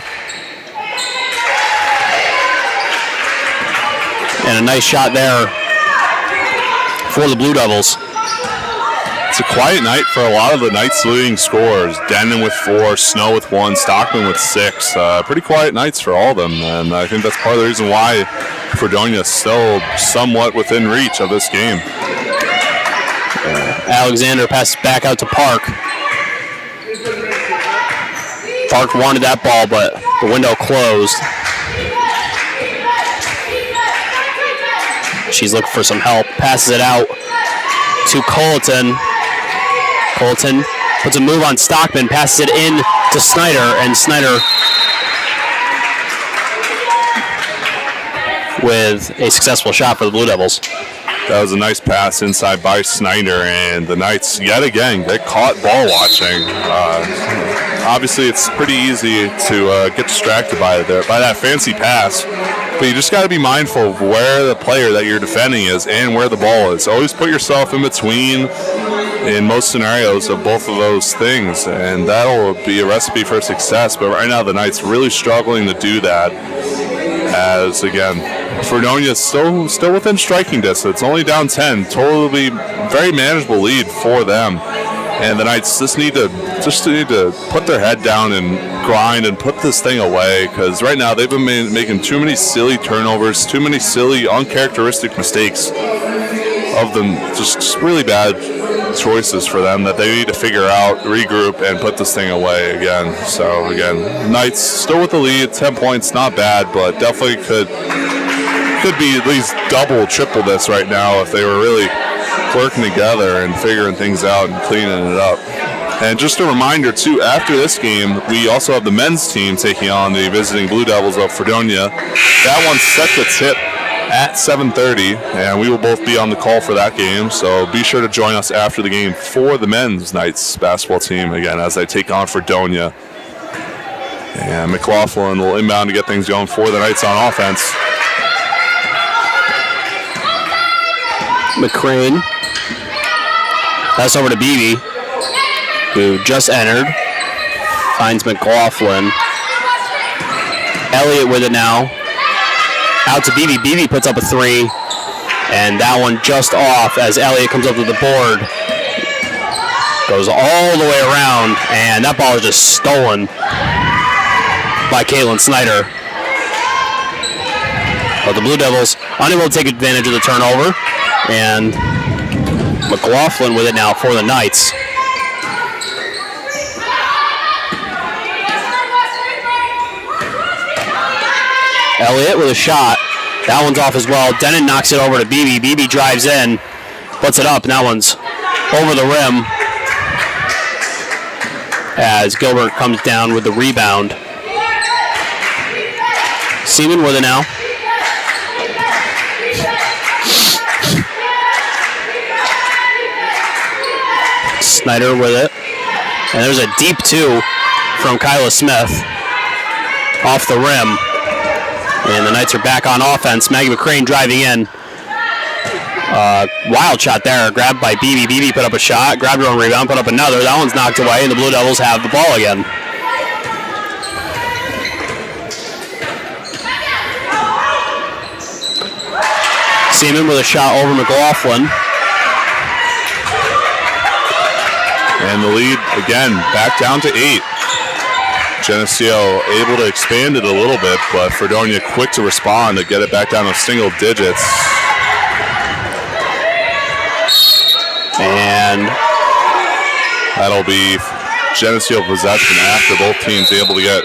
And a nice shot there for the Blue Devils. It's a quiet night for a lot of the Knights' leading scorers. Denton with 4, Snow with 1, Stockman with 6. Pretty quiet nights for all of them, and I think that's part of the reason why Fredonia is still somewhat within reach of this game. Alexander passes back out to Park. Park wanted that ball, but the window closed. She's looking for some help. Passes it out to Colleton. Colleton puts a move on Stockman, passes it in to Snyder, and Snyder with a successful shot for the Blue Devils. That was a nice pass inside by Snyder, and the Knights yet again get caught ball watching. Obviously, it's pretty easy to get distracted by that fancy pass, but you just got to be mindful of where the player that you're defending is and where the ball is. Always put yourself in between in most scenarios of both of those things, and that'll be a recipe for success. But right now, the Knights really struggling to do that, as again, Fredonia is still within striking distance, only down 10, totally very manageable lead for them. And the Knights just need to put their head down and grind and put this thing away, because right now they've been making too many silly turnovers, too many silly, uncharacteristic mistakes of them, just really bad choices for them that they need to figure out, regroup, and put this thing away again. So again, Knights still with the lead, 10 points, not bad, but definitely could be at least double, triple this right now if they were really working together and figuring things out and cleaning it up. And just a reminder, too, after this game, we also have the men's team taking on the visiting Blue Devils of Fredonia. That one's set to tip at 7:30, and we will both be on the call for that game. So be sure to join us after the game for the men's Knights basketball team, again, as they take on Fredonia. And McLaughlin will inbound to get things going for the Knights on offense. McCrane. Pass over to Beebe, who just entered. Finds McLaughlin. Elliott with it now. Out to Beebe. Beebe puts up a 3. And that one just off as Elliott comes up to the board. Goes all the way around. And that ball is just stolen by Caitlin Snyder. But the Blue Devils unable to take advantage of the turnover. And McLaughlin with it now for the Knights. Elliott with a shot. That one's off as well. Denon knocks it over to Beebe. Beebe drives in, puts it up, and that one's over the rim as Gilbert comes down with the rebound. Seaman with it now. Snyder with it. And there's a deep 2 from Kyla Smith off the rim. And the Knights are back on offense. Maggie McCrane driving in. Wild shot there. Grabbed by Beebe. Beebe put up a shot. Grabbed her own rebound. Put up another. That one's knocked away. And the Blue Devils have the ball again. Seaman with a shot over McLaughlin. And the lead, again, back down to 8. Geneseo able to expand it a little bit, but Fredonia quick to respond to get it back down to single digits. And that'll be Geneseo possession after both teams able to get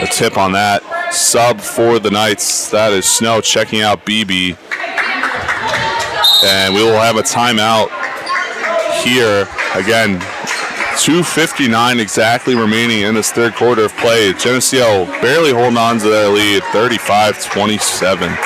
a tip on that. Sub for the Knights, that is Snow checking out BB. And we will have a timeout here. Again, 2:59 exactly remaining in this third quarter of play. Geneseo barely holding on to their lead, 35-27.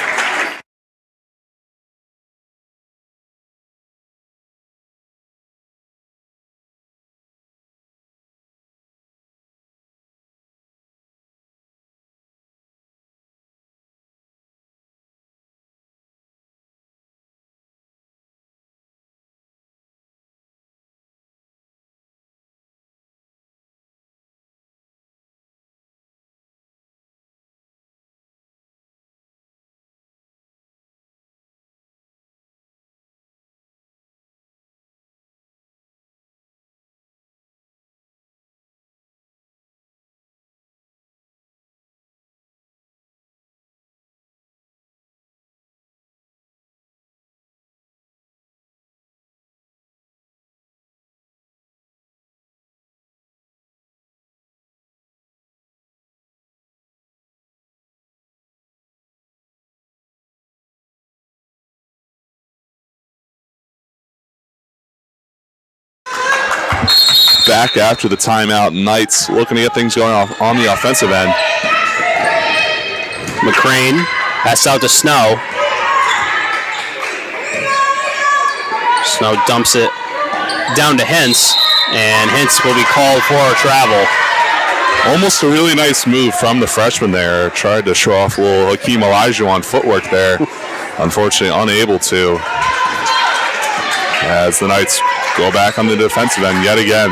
back after the timeout. Knights looking to get things going off on the offensive end. McCrane passes out to Snow. Snow dumps it down to Hintz, and Hintz will be called for a travel. Almost a really nice move from the freshman there. Tried to show off a little Hakeem Olajuwon footwork there. Unfortunately, unable to. As the Knights go back on the defensive end yet again.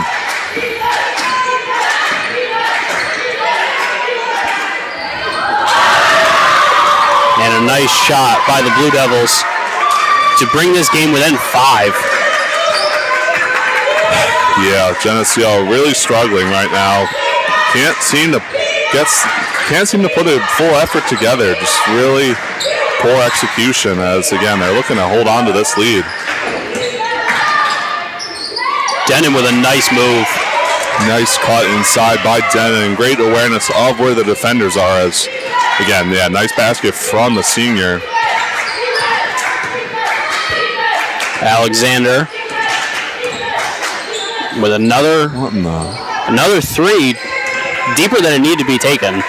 And a nice shot by the Blue Devils to bring this game within 5. Yeah, Geneseo really struggling right now. Can't seem to put a full effort together. Just really poor execution. As again, they're looking to hold on to this lead. Denon with a nice move. Nice cut inside by Denon. Great awareness of where the defenders are. As again, yeah, nice basket from the senior. Alexander with another three, deeper than it needed to be taken.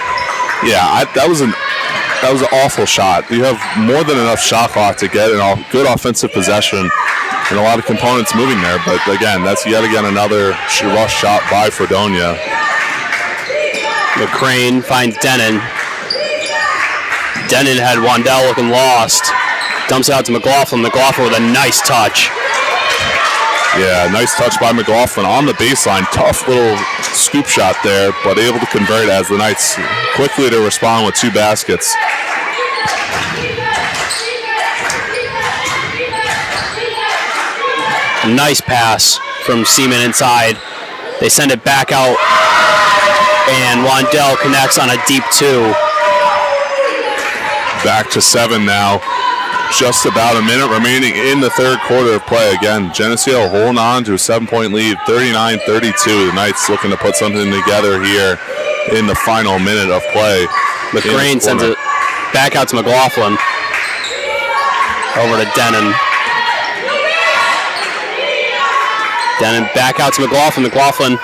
Yeah, that was an awful shot. You have more than enough shot clock to get a good offensive possession and a lot of components moving there. But again, that's yet again another rush shot by Fredonia. McCrane finds Denon. Denon had Wandell looking lost. Dumps it out to McLaughlin. McLaughlin with a nice touch. Yeah, nice touch by McLaughlin on the baseline. Tough little scoop shot there, but able to convert as the Knights quickly to respond with 2 baskets. Nice pass from Seaman inside. They send it back out, and Wandell connects on a deep 2. Back to 7 now. Just about a minute remaining in the third quarter of play. Again, Geneseo holding on to a 7-point lead, 39-32. The Knights looking to put something together here in the final minute of play. McCrane sends it back out to McLaughlin. Over to Denon. Denon back out to McLaughlin. McLaughlin.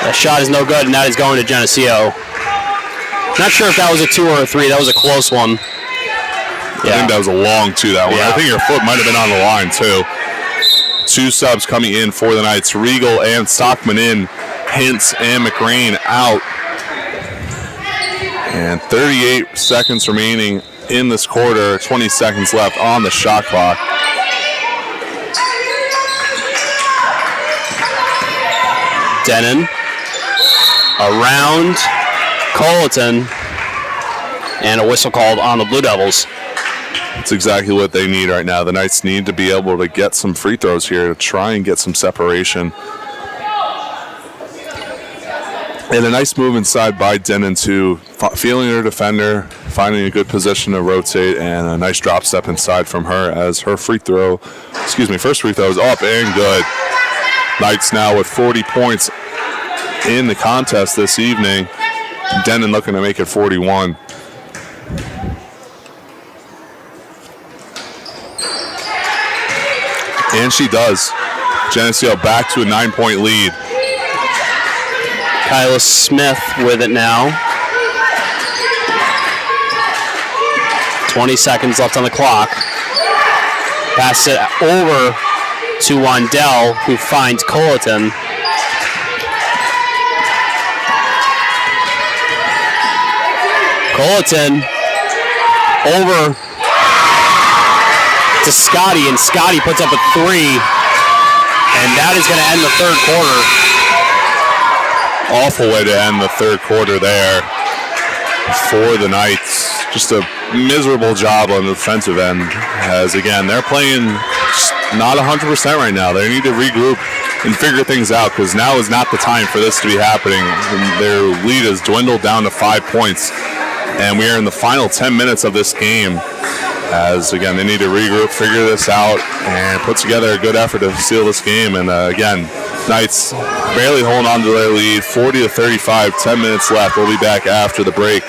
That shot is no good, and that is going to Geneseo. Not sure if that was a 2 or a 3. That was a close one. I think that was a long 2, that one. Yeah. I think your foot might have been on the line, too. 2 subs coming in for the Knights. Regal and Stockman in. Hintz and McCrane out. And 38 seconds remaining in this quarter. 20 seconds left on the shot clock. Denon around Colleton, and a whistle called on the Blue Devils. That's exactly what they need right now. The Knights need to be able to get some free throws here to try and get some separation. And a nice move inside by Denon too, feeling her defender, finding a good position to rotate, and a nice drop step inside from her as her first free throw is up and good. Knights now with 40 points in the contest this evening. Denon looking to make it 41. And she does. Geneseo back to a 9-point lead. Kyla Smith with it now. 20 seconds left on the clock. Pass it over to Wandell, who finds Colleton. Colleton over to Scotty, and Scotty puts up a 3, and that is going to end the third quarter. Awful way to end the third quarter there for the Knights. Just a miserable job on the defensive end, as again, they're playing just not 100% right now. They need to regroup and figure things out, because now is not the time for this to be happening. Their lead has dwindled down to 5 points. And we are in the final 10 minutes of this game, as again, they need to regroup, figure this out, and put together a good effort to seal this game. And again, Knights barely holding on to their lead, 40-35, 10 minutes left. We'll be back after the break.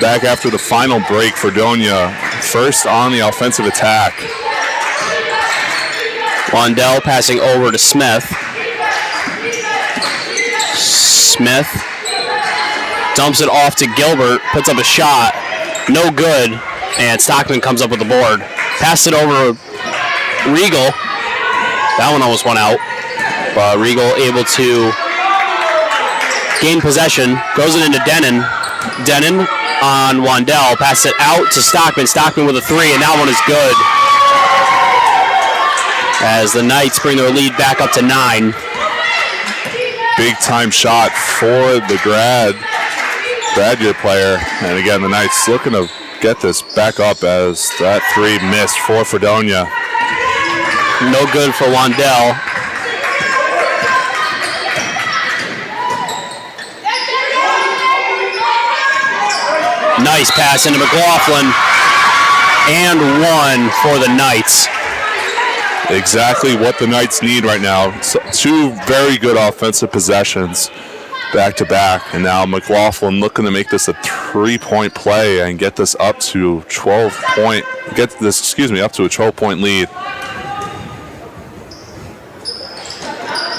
back after the final break. Fredonia first on the offensive attack. Wandell passing over to Smith. Smith dumps it off to Gilbert, puts up a shot, no good, and Stockman comes up with the board. Passed it over to Regal. That one almost went out, but Regal able to gain possession, goes it into Denon. Denon on Wandell, passes it out to Stockman. Stockman with a three, and that one is good. As the Knights bring their lead back up to 9. Big time shot for the grad year player. And again, the Knights looking to get this back up as that three missed for Fredonia. No good for Wandell. Nice pass into McLaughlin. And one for the Knights. Exactly what the Knights need right now. So, two very good offensive possessions back to back, and now McLaughlin looking to make this a 3-point play and get this up to up to a 12-point lead.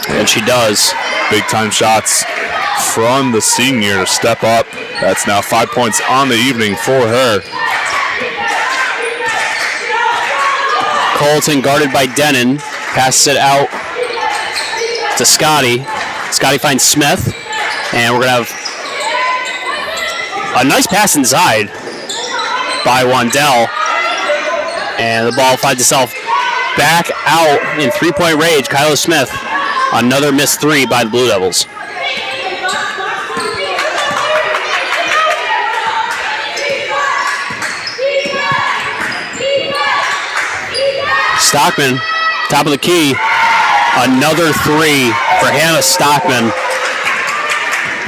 And she does. Big time shots from the senior to step up. That's now 5 points on the evening for her. Colton guarded by Denon, passes it out to Scotty. Scotty finds Smith, and we're going to have a nice pass inside by Wandell. And the ball finds itself back out in 3-point range. Kyla Smith, another missed three by the Blue Devils. Stockman, top of the key. Another three for Hannah Stockman.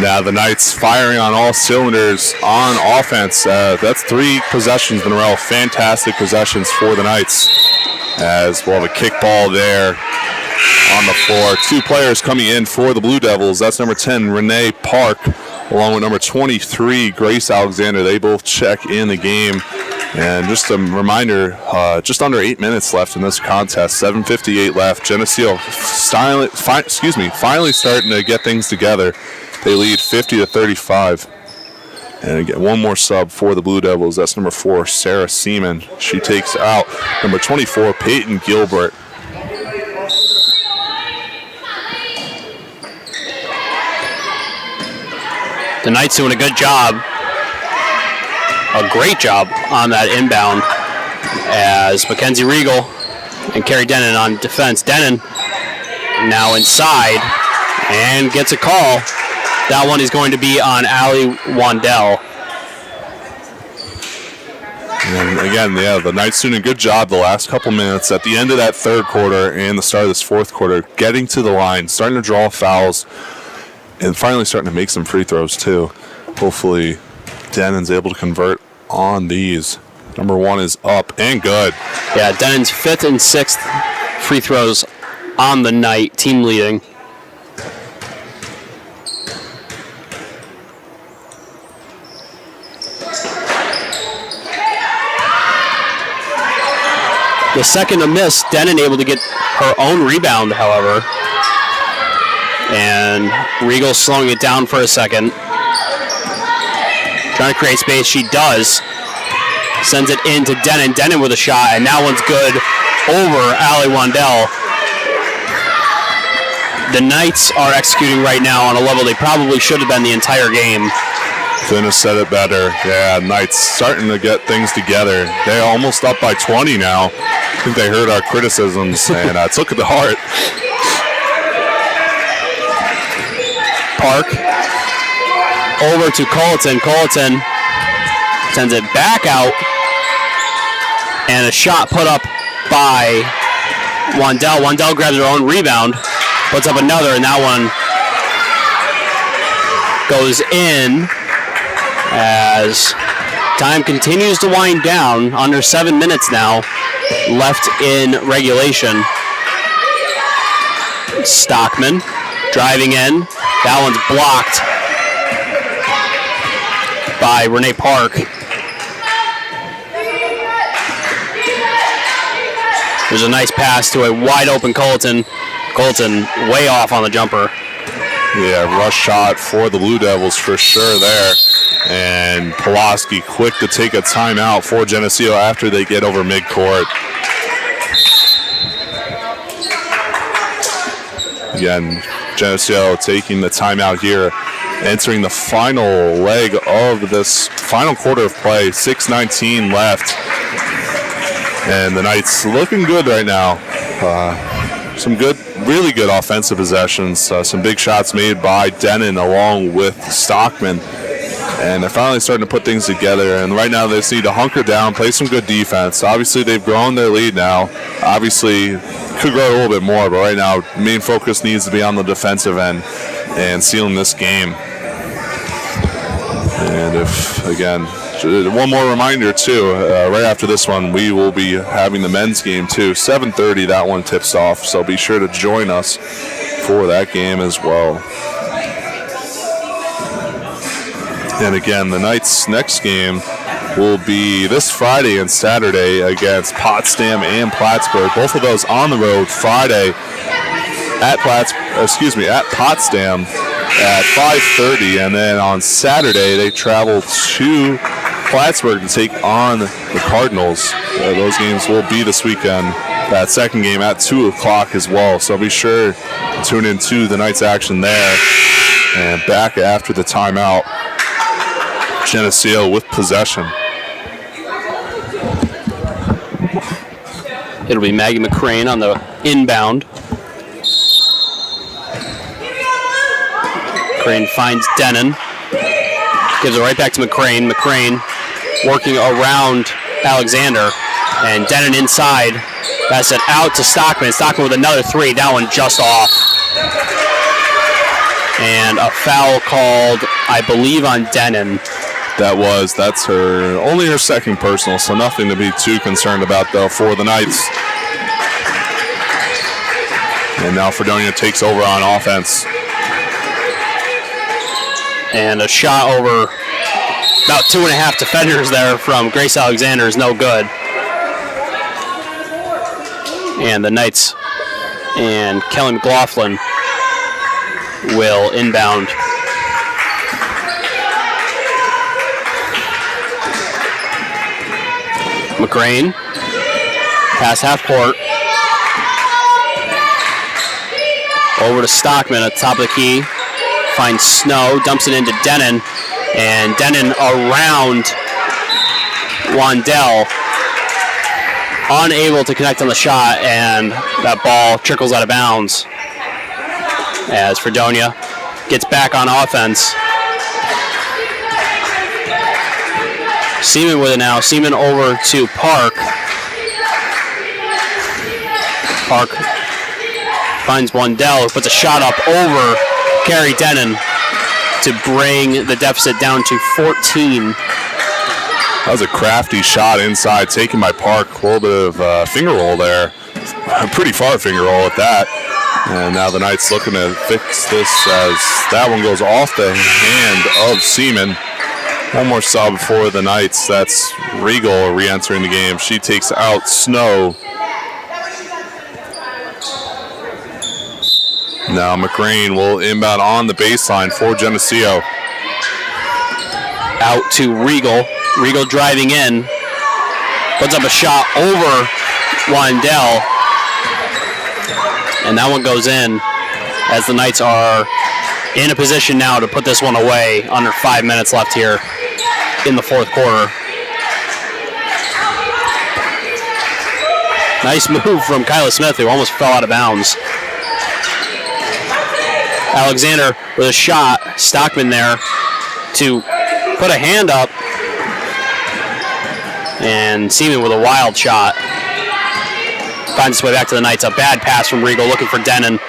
Now the Knights firing on all cylinders on offense. That's 3 possessions in a row. Fantastic possessions for the Knights. As we'll have a kick ball there on the floor. 2 players coming in for the Blue Devils. That's number 10, Renee Park, along with number 23, Grace Alexander. They both check in the game. And just a reminder, just under 8 minutes left in this contest, 7:58 left. Geneseo finally starting to get things together. They lead 50-35. And again, one more sub for the Blue Devils. That's number 4, Sarah Seaman. She takes out number 24, Peyton Gilbert. The Knights doing a good job. A great job on that inbound as Mackenzie Regal and Carrie Denon on defense. Denon now inside and gets a call. That one is going to be on Allie Wandell. And again, the Knights doing a good job the last couple minutes at the end of that third quarter and the start of this fourth quarter, getting to the line, starting to draw fouls, and finally starting to make some free throws too. Hopefully Denon's able to convert on these. Number 1 is up and good. Yeah, Denon's 5th and 6th free throws on the night, team leading. The second to miss, Denon able to get her own rebound, however. And Regal slowing it down for a second. Trying to create space, she does. Sends it into Denon. Denon with a shot, and that one's good over Allie Wandell. The Knights are executing right now on a level they probably should have been the entire game. Couldn't have said it better. Yeah, Knights starting to get things together. They're almost up by 20 now. I think they heard our criticisms and took it to heart. Park over to Colleton. Colleton sends it back out, and a shot put up by Wandell. Wandell grabs her own rebound, puts up another, and that one goes in as time continues to wind down. Under 7 minutes now left in regulation. Stockman driving in. That one's blocked by Renee Park. There's a nice pass to a wide open Colton. Colton way off on the jumper. Yeah, rush shot for the Blue Devils for sure there. And Pulaski quick to take a timeout for Geneseo after they get over midcourt. Again, Geneseo taking the timeout here, entering the final leg of this final quarter of play. 6:19 left. And the Knights looking good right now. Some good, really good offensive possessions. Some big shots made by Denon along with Stockman. And they're finally starting to put things together. And right now they just need to hunker down, play some good defense. Obviously they've grown their lead now. Obviously could grow a little bit more, but right now main focus needs to be on the defensive end and sealing this game. And if, again, one more reminder too, right after this one we will be having the men's game too. 7:30 that one tips off, so be sure to join us for that game as well. And again, the Knights' next game will be this Friday and Saturday against Potsdam and Plattsburgh. Both of those on the road. Friday at Potsdam at 5:30, and then on Saturday they travel to Plattsburgh to take on the Cardinals. Those games will be this weekend. That second game at 2 o'clock as well. So be sure to tune into the Knights action there. And back after the timeout, Geneseo with possession. It'll be Maggie McCrane on the inbound. McCrane finds Denon. Gives it right back to McCrane. McCrane working around Alexander. And Denon inside. Pass it out to Stockman. Stockman with another three. That one just off. And a foul called, I believe, on Denon. That's only her second personal, so nothing to be too concerned about though for the Knights. And now Fredonia takes over on offense. And a shot over about 2.5 defenders there from Grace Alexander is no good. And the Knights and Kelly McLaughlin will inbound. McCrane, pass half court, over to Stockman at the top of the key, finds Snow, dumps it into Denon, and Denon around Wandell, unable to connect on the shot, and that ball trickles out of bounds as Fredonia gets back on offense. Seaman with it now. Seaman over to Park. Park finds Wandell, who puts a shot up over Carrie Denon to bring the deficit down to 14. That was a crafty shot inside taken by Park. A little bit of finger roll there. A pretty far finger roll at that. And now the Knights looking to fix this as that one goes off the hand of Seaman. One more sub for the Knights. That's Regal re-entering the game. She takes out Snow. Now McCrane will inbound on the baseline for Geneseo. Out to Regal. Regal driving in. Puts up a shot over Wandell. And that one goes in as the Knights are in a position now to put this one away. Under 5 minutes left here in the fourth quarter. Nice move from Kyla Smith, who almost fell out of bounds. Alexander with a shot. Stockman there to put a hand up. And Seaman with a wild shot. Finds his way back to the Knights. A bad pass from Regal looking for Denon.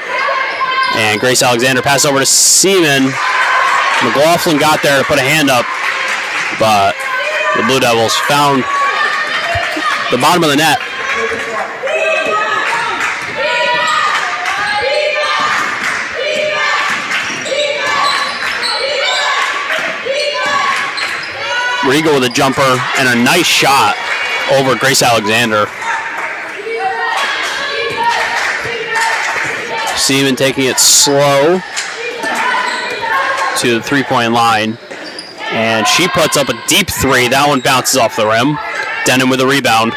And Grace Alexander passes over to Seaman. McLaughlin got there to put a hand up, but the Blue Devils found the bottom of the net. Riegel with a jumper and a nice shot over Grace Alexander. Seaman taking it slow to the three-point line. And she puts up a deep three. That one bounces off the rim. Denon with a rebound.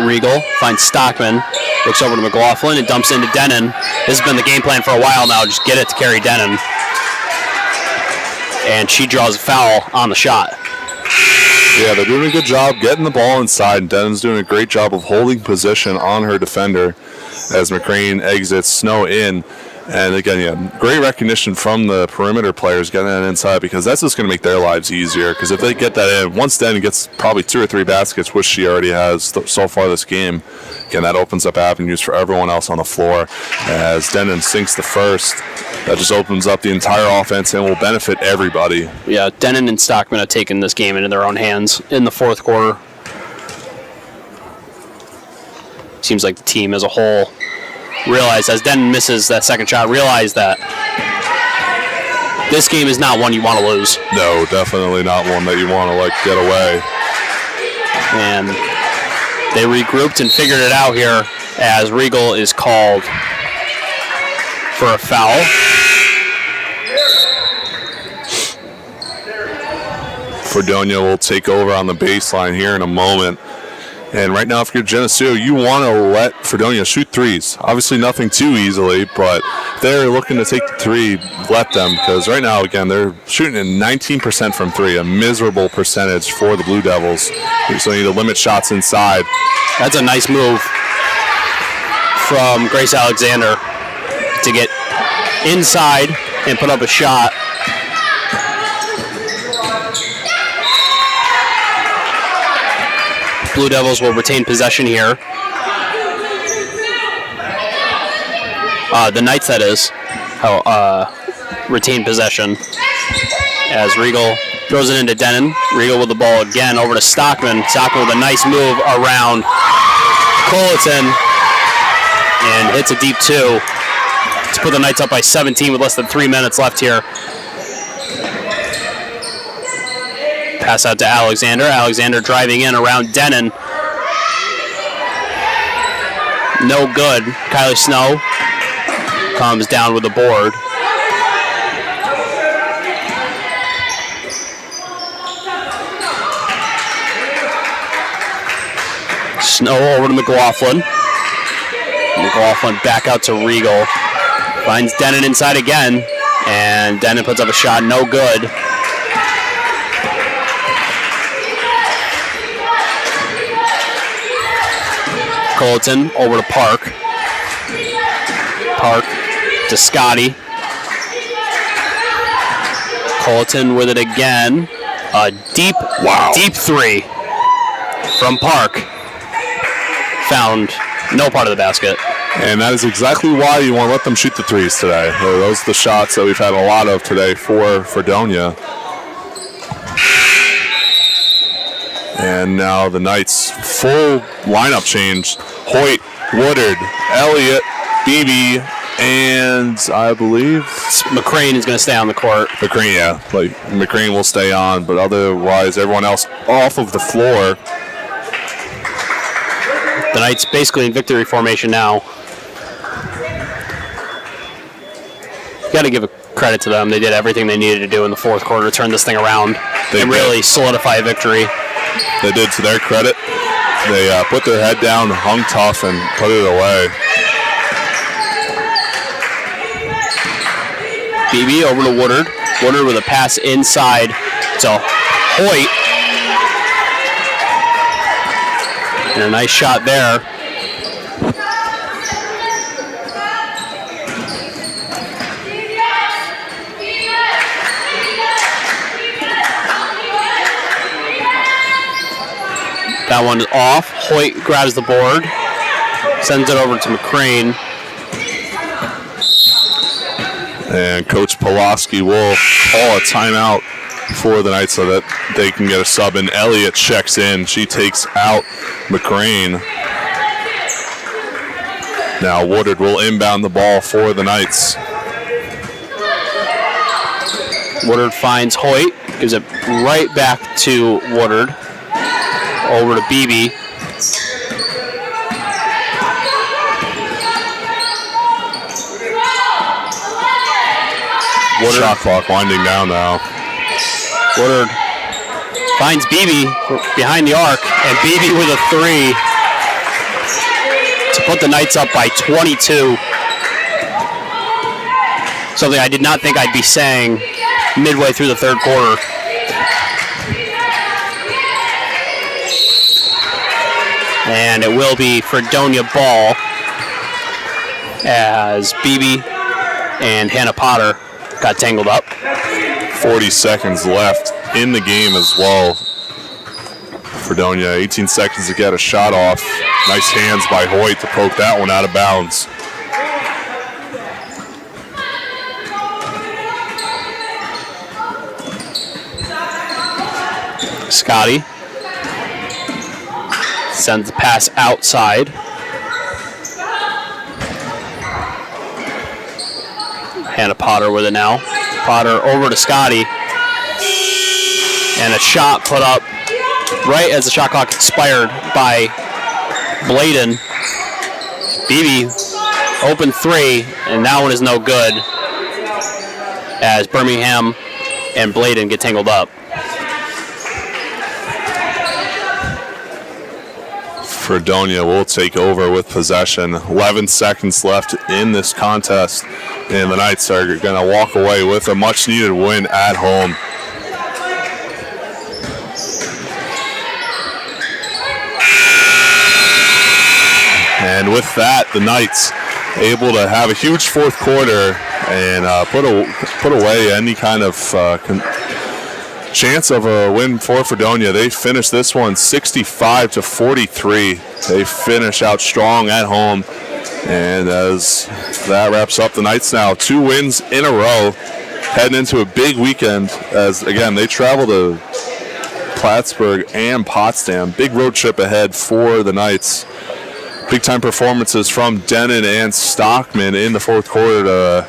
Riegel finds Stockman, looks over to McLaughlin and dumps into Denon. This has been the game plan for a while now, just get it to carry Denon. And she draws a foul on the shot. Yeah, they're doing a good job getting the ball inside, and Denon's doing a great job of holding position on her defender as McCrane exits Snow in. And again, yeah, great recognition from the perimeter players getting that inside, because that's just going to make their lives easier. Because if they get that in, once Denon gets probably 2 or 3 baskets, which she already has so far this game, again, that opens up avenues for everyone else on the floor. As Denon sinks the first, that just opens up the entire offense and will benefit everybody. Yeah, Denon and Stockman have taken this game into their own hands in the fourth quarter. Seems like the team as a whole realized, as Denon misses that second shot, realized that this game is not one you want to lose. No, definitely not one that you want to get away. And they regrouped and figured it out here as Riegel is called for a foul. Fredonia will take over on the baseline here in a moment. And right now, if you're Geneseo, you want to let Fredonia shoot threes. Obviously, nothing too easily, but if they're looking to take the three, let them. Because right now, again, they're shooting at 19% from three, a miserable percentage for the Blue Devils. So they need to limit shots inside. That's a nice move from Grace Alexander to get inside and put up a shot. Blue Devils will retain possession here. The Knights, that is, retain possession as Riegel throws it into Denon. Riegel with the ball again over to Stockman. Stockman with a nice move around Colleton and hits a deep two to put the Knights up by 17 with less than 3 minutes left here. Pass out to Alexander. Alexander driving in around Denon. No good. Kylie Snow comes down with the board. Snow over to McLaughlin. McLaughlin back out to Riegel. Finds Denon inside again. And Denon puts up a shot. No good. Colleton over to Park. Park to Scotty. Colleton with it again. A deep three from Park. Found no part of the basket. And that is exactly why you want to let them shoot the threes today. Those are the shots that we've had a lot of today for Fredonia. And now the Knights, full lineup change. Hoyt, Woodard, Elliott, Beebe, and I believe McCrane is going to stay on the court. McCrane, yeah. McCrane will stay on, but otherwise everyone else off of the floor. The Knights basically in victory formation now. Got to give a credit to them. They did everything they needed to do in the fourth quarter to turn this thing around and really solidify a victory. They did, to their credit. They put their head down, hung tough, and put it away. BB over to Woodard. Woodard with a pass inside to Hoyt. And a nice shot there. That one is off. Hoyt grabs the board, sends it over to McCrane. And Coach Pulaski will call a timeout for the Knights so that they can get a sub. And Elliott checks in. She takes out McCrane. Now Woodard will inbound the ball for the Knights. Woodard finds Hoyt, gives it right back to Woodard. Over to Beebe. Woodard. Shot clock winding down now. Woodard finds Beebe behind the arc, and Beebe with a three to put the Knights up by 22. Something I did not think I'd be saying midway through the third quarter. And it will be Fredonia ball as Beebe and Hannah Potter got tangled up. 40 seconds left in the game as well. Fredonia, 18 seconds to get a shot off. Nice hands by Hoyt to poke that one out of bounds. Scotty sends the pass outside. Hannah Potter with it now. Potter over to Scotty. And a shot put up right as the shot clock expired by Bladen. Beebe, open three, and that one is no good as Birmingham and Bladen get tangled up. Fredonia will take over with possession. 11 seconds left in this contest, and the Knights are going to walk away with a much-needed win at home. And with that, the Knights able to have a huge fourth quarter and put away any kind of chance of a win for Fredonia. They finished this one 65-43. They finish out strong at home. And as that wraps up, the Knights now 2 wins in a row, heading into a big weekend as, again, they travel to Plattsburgh and Potsdam. Big road trip ahead for the Knights. Big-time performances from Denon and Stockman in the fourth quarter to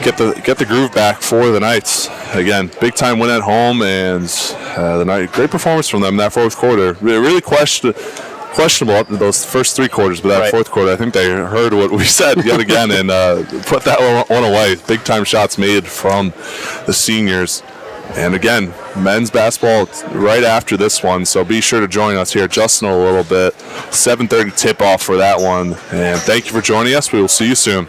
get the groove back for the Knights. Again, big-time win at home, and the Knights, great performance from them in that fourth quarter. Really questionable up to those first 3 quarters, but that fourth quarter, I think they heard what we said yet again and put that one away. Big-time shots made from the seniors. And again, men's basketball right after this one, so be sure to join us here just in a little bit. 7:30 tip-off for that one. And thank you for joining us. We will see you soon.